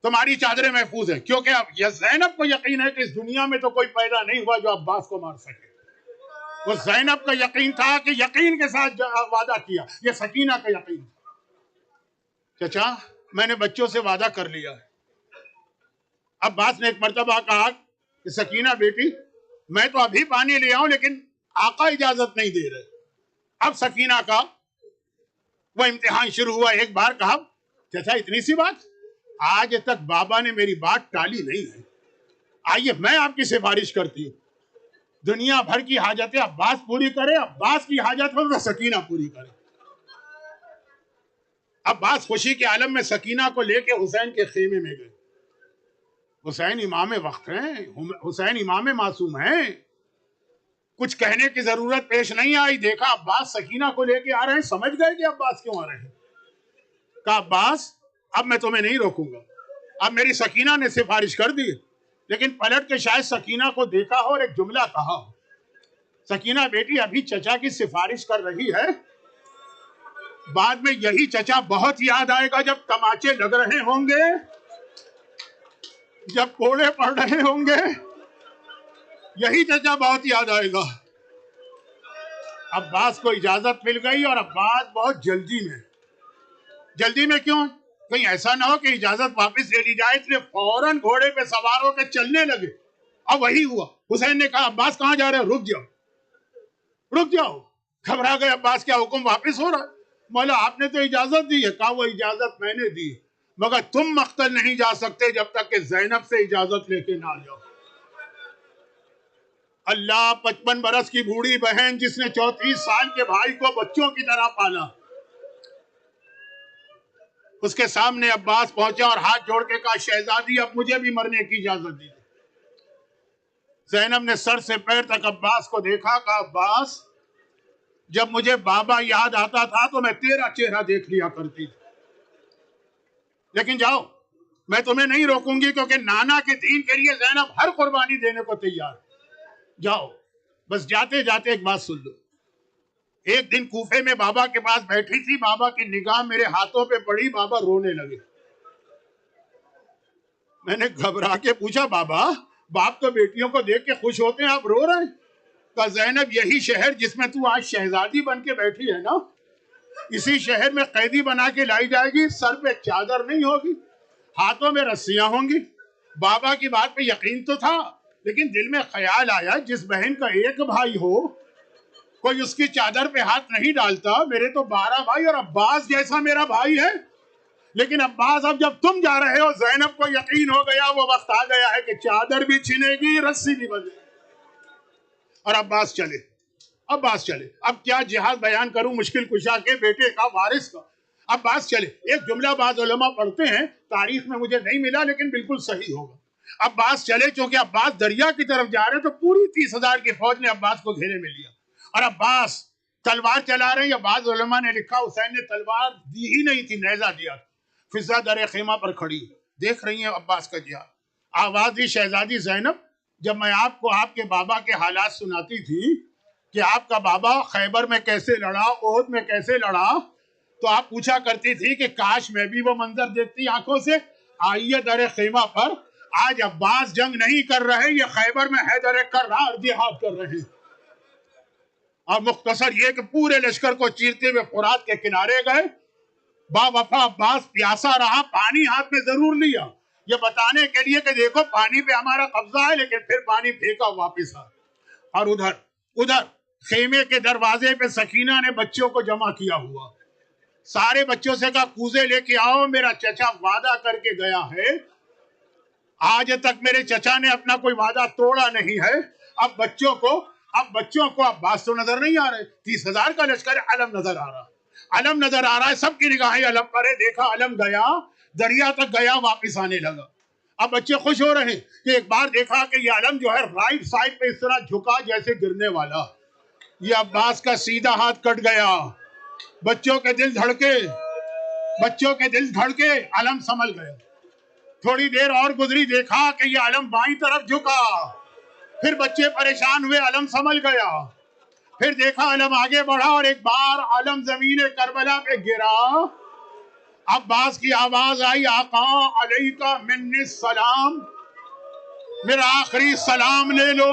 تمہاری چادریں محفوظ ہیں، کیونکہ اب یہ زینب کو یقین ہے کہ اس دنیا میں تو کوئی پیدا نہیں ہوا جو عباس کو مار سکے۔ وہ زینب کا یقین تھا کہ یقین کے ساتھ وعدہ کیا، یہ سکینہ کا یقین تھا۔ چچا میں نے بچوں سے وعدہ کر لیا ہے۔ عباس نے ایک مرتبہ کہا کہ سکینہ بیٹی میں تو ابھی پانی لے آؤں لیکن آقا اجازت نہیں دے رہے۔ اب سکینہ کا وہ امتحان شروع ہوا، ایک بار کہا چچا اتنی سی بات، آج تک بابا نے میری بات ٹالی نہیں ہے، آئیے میں آپ کی سفارش کرتی ہوں، دنیا بھر کی حاجتیں عباس پوری کرے، عباس کی حاجت ہو سکینہ پوری کرے۔ عباس خوشی کے عالم میں سکینہ کو لے کے حسین کے خیمے میں گئے۔ حسین امام وقت ہیں، حسین امام معصوم ہیں، کچھ کہنے کی ضرورت پیش نہیں آئی، دیکھا عباس سکینہ کو لے کے آ رہے ہیں، سمجھ گئے کہ عباس کیوں آ رہے ہیں، کہا عباس اب میں تمہیں نہیں روکوں گا، اب میری سکینہ نے سفارش کر دی، لیکن پلٹ کے شاید سکینہ کو دیکھا ہو اور ایک جملہ کہا ہو، سکینہ بیٹی ابھی چچا کی سفارش کر رہی ہے، بعد میں یہی چچا بہت یاد آئے گا جب تماچے لگ رہے ہوں گے، جب کوڑے پڑ رہے ہوں گے، یہی چچا بہت یاد آئے گا۔ عباس کو اجازت مل گئی، اور عباس بہت جلدی میں کیوں، کہیں ایسا نہ ہو کہ اجازت واپس لے لی جائے، اس لیے فوراً گھوڑے پہ سوار ہو کے چلنے لگے، اور وہی ہوا۔ حسین نے کہا عباس کہاں جا رہے ہو، رک جاؤ، گھبرا گئے عباس، کیا حکم واپس ہو رہا ہے؟ مولا آپ نے تو اجازت دی ہے، کہا وہ اجازت میں نے دی، مگر تم مقتل نہیں جا سکتے جب تک کہ زینب سے اجازت لے کے نہ جاؤ۔ اللہ 55 برس کی بوڑھی بہن جس نے 34 سال کے بھائی کو بچوں کی طرح پالا، اس کے سامنے عباس پہنچا اور ہاتھ جوڑ کے کہا شہزادی اب مجھے بھی مرنے کی اجازت دی۔ زینب نے سر سے پیر تک عباس کو دیکھا، کہا عباس جب مجھے بابا یاد آتا تھا تو میں تیرا چہرہ دیکھ لیا کرتی تھی، لیکن جاؤ میں تمہیں نہیں روکوں گی، کیونکہ نانا کے دین کے لیے زینب ہر قربانی دینے کو تیار، جاؤ۔ بس جاتے جاتے ایک بات سن لو، ایک دن کوفے میں بابا کے پاس بیٹھی تھی، بابا کی نگاہ میرے ہاتھوں پہ پڑی، بابا رونے لگے، میں نے گھبرا کے پوچھا بابا باپ تو بیٹیوں کو دیکھ کے خوش ہوتے ہیں، آپ رو رہے ہیں؟ کہا زینب یہی شہر جس میں تو آج شہزادی بن کے بیٹھی ہے نا، اسی شہر میں قیدی بنا کے لائی جائے گی، سر پہ چادر نہیں ہوگی، ہاتھوں میں رسیاں ہوں گی۔ بابا کی بات پہ یقین تو تھا، لیکن دل میں خیال آیا جس بہن کا ایک بھائی ہو کوئی اس کی چادر پہ ہاتھ نہیں ڈالتا، میرے تو 12 بھائی اور عباس جیسا میرا بھائی ہے، لیکن عباس اب جب تم جا رہے ہو زینب کو یقین ہو گیا وہ وقت آ گیا ہے کہ چادر بھی چھنے گی رسی بھی بندھے گی، اور عباس چلے۔ اب کیا جہاد بیان کروں مشکل کشا کے بیٹے کا، وارث کا؟ عباس چلے۔ ایک جملہ بعض علماء پڑھتے ہیں، تاریخ میں مجھے نہیں ملا لیکن بالکل صحیح ہوگا۔ عباس چلے، چونکہ عباس دریا کی طرف جا رہے تو پوری 30,000 کی فوج نے عباس کو گھیرے میں لیا، اور عباس تلوار چلا رہے ہیں، یا بعض علماء نے لکھا حسین نے تلوار دی ہی نہیں تھی، نیزہ دیا تھا۔ فضا در خیمہ پر کھڑی دیکھ رہی ہیں عباس کا جہاد۔ آواز دی شہزادی زینب، جب میں آپ کو آپ کے بابا کے حالات سناتی تھی کہ آپ کا بابا خیبر میں کیسے لڑا، احد میں کیسے لڑا، تو آپ پوچھا کرتی تھی کہ کاش میں بھی وہ منظر دیکھتی آنکھوں سے۔ آئیے در خیمہ پر، آج عباس جنگ نہیں کر رہے، یہ خیبر میں حیدر کرار جہاد کر رہے ہیں۔ اور مختصر یہ کہ پورے لشکر کو چیرتے ہوئے فرات کے کنارے گئے، با وفا عباس پیاسا رہا، پانی ہاتھ میں ضرور لیا، یہ بتانے کے لیے کہ دیکھو پانی پہ ہمارا قبضہ ہے، لیکن پھر پانی پھینکا واپس آ۔ اور ادھر خیمے کے دروازے پہ سکینہ نے بچوں کو جمع کیا ہوا، سارے بچوں سے کہا کوزے لے کے آؤ، میرا چچا وعدہ کر کے گیا ہے، آج تک میرے چچا نے اپنا کوئی وعدہ توڑا نہیں ہے۔ اب بچوں کو عباس تو نظر نہیں آ رہے، 30,000 کا لشکر، علم نظر آ رہا ہے، سب کی نگاہیں علم پر ہے۔ دیکھا علم گیا، دریا تک گیا، واپس آنے لگا۔ اب بچے خوش ہو رہے ہیں کہ ایک بار دیکھا کہ یہ علم جو ہے رائٹ سائڈ پہ اس طرح جھکا جیسے گرنے والا، یہ عباس کا سیدھا ہاتھ کٹ گیا۔ بچوں کے دل دھڑکے، علم سنبھل گیا۔ تھوڑی دیر اور گزری، دیکھا کہ یہ علم بائیں طرف جھکا، پھر بچے پریشان ہوئے، علم سنبھل گیا۔ پھر دیکھا علم آگے بڑھا، اور ایک بار علم زمین کربلا پہ گرا۔ عباس کی آواز آئی، آقا علیکہ منی السلام، میرا آخری سلام لے لو۔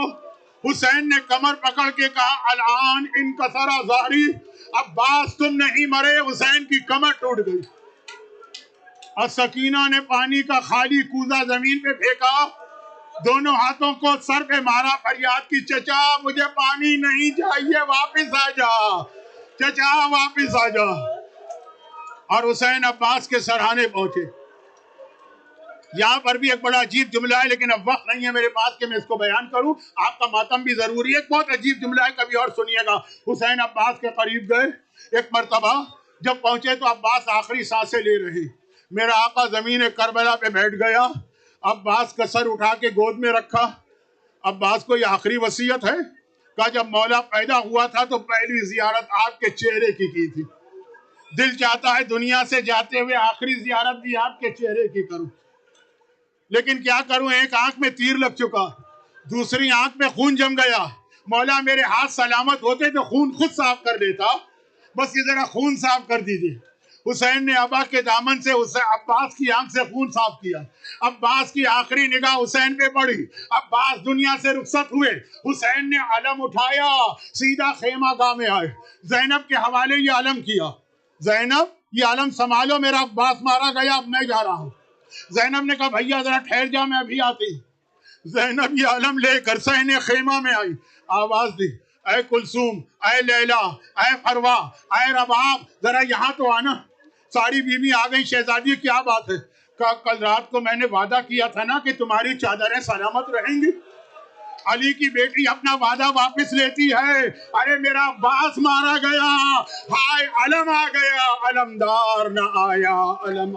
حسین نے کمر پکڑ کے کہا الان انکسر ظہری، عباس تم نہیں مرے، حسین کی کمر ٹوٹ گئی۔ اور سکینہ نے پانی کا خالی کوزہ زمین پہ پھینکا، دونوں ہاتھوں کو سر پہ مارا، فریاد کی چچا مجھے پانی نہیں چاہیے، واپس آ جا چچا، واپس آ جا۔ اور حسین عباس کے سرہانے پہنچے۔ یہاں پر بھی ایک بڑا عجیب جملہ ہے، لیکن اب وقت نہیں ہے میرے پاس کہ میں اس کو بیان کروں، آپ کا ماتم بھی ضروری ہے۔ ایک بہت عجیب جملہ ہے، کبھی اور سنیے گا۔ حسین عباس کے قریب گئے، ایک مرتبہ جب پہنچے تو عباس آخری سانسیں لے رہے، میرا آقا زمین کربلا پہ بیٹھ گیا، عباس کا سر اٹھا کے گود میں رکھا۔ عباس کو یہ آخری وصیت ہے، کہا جب مولا پیدا ہوا تھا تو پہلی زیارت آپ کے چہرے کی تھی، دل چاہتا ہے دنیا سے جاتے ہوئے آخری زیارت بھی آپ کے چہرے کی کروں، لیکن کیا کروں، ایک آنکھ میں تیر لگ چکا، دوسری آنکھ میں خون جم گیا، مولا میرے ہاتھ سلامت ہوتے تو خون خود صاف کر دیتا، بس یہ ذرا خون صاف کر دیجئے۔ حسین نے ابا کے دامن سے عباس کی آنکھ سے خون صاف کیا، عباس کی آخری نگاہ حسین پہ پڑی، عباس دنیا سے رخصت ہوئے، حسین نے علم اٹھایا، سیدھا خیمہ گاہ میں آئے، زینب کے حوالے یہ علم کیا، زینب یہ علم سنبھالو، میرا عباس مارا گیا، اب میں جا رہا ہوں۔ زینب نے کہا بھیا ذرا ٹھہر جا، میں ابھی آتی۔ زینب یہ علم لے کر صحن خیمہ میں آئی، آواز دی اے کلثوم، اے لیلا، اے فروا، اے رباب، ذرا یہاں تو آنا۔ ساری بیوی آ گئی، شہزادی کیا بات ہے؟ کہا کل رات کو میں نے وعدہ کیا تھا نا کہ تمہاری چادریں سلامت رہیں گی۔ علی کی بیٹی اپنا وعدہ واپس لیتی ہے، ارے میرا عباس مارا گیا، ہائے علم آ گیا، علمدار نہ آیا، علم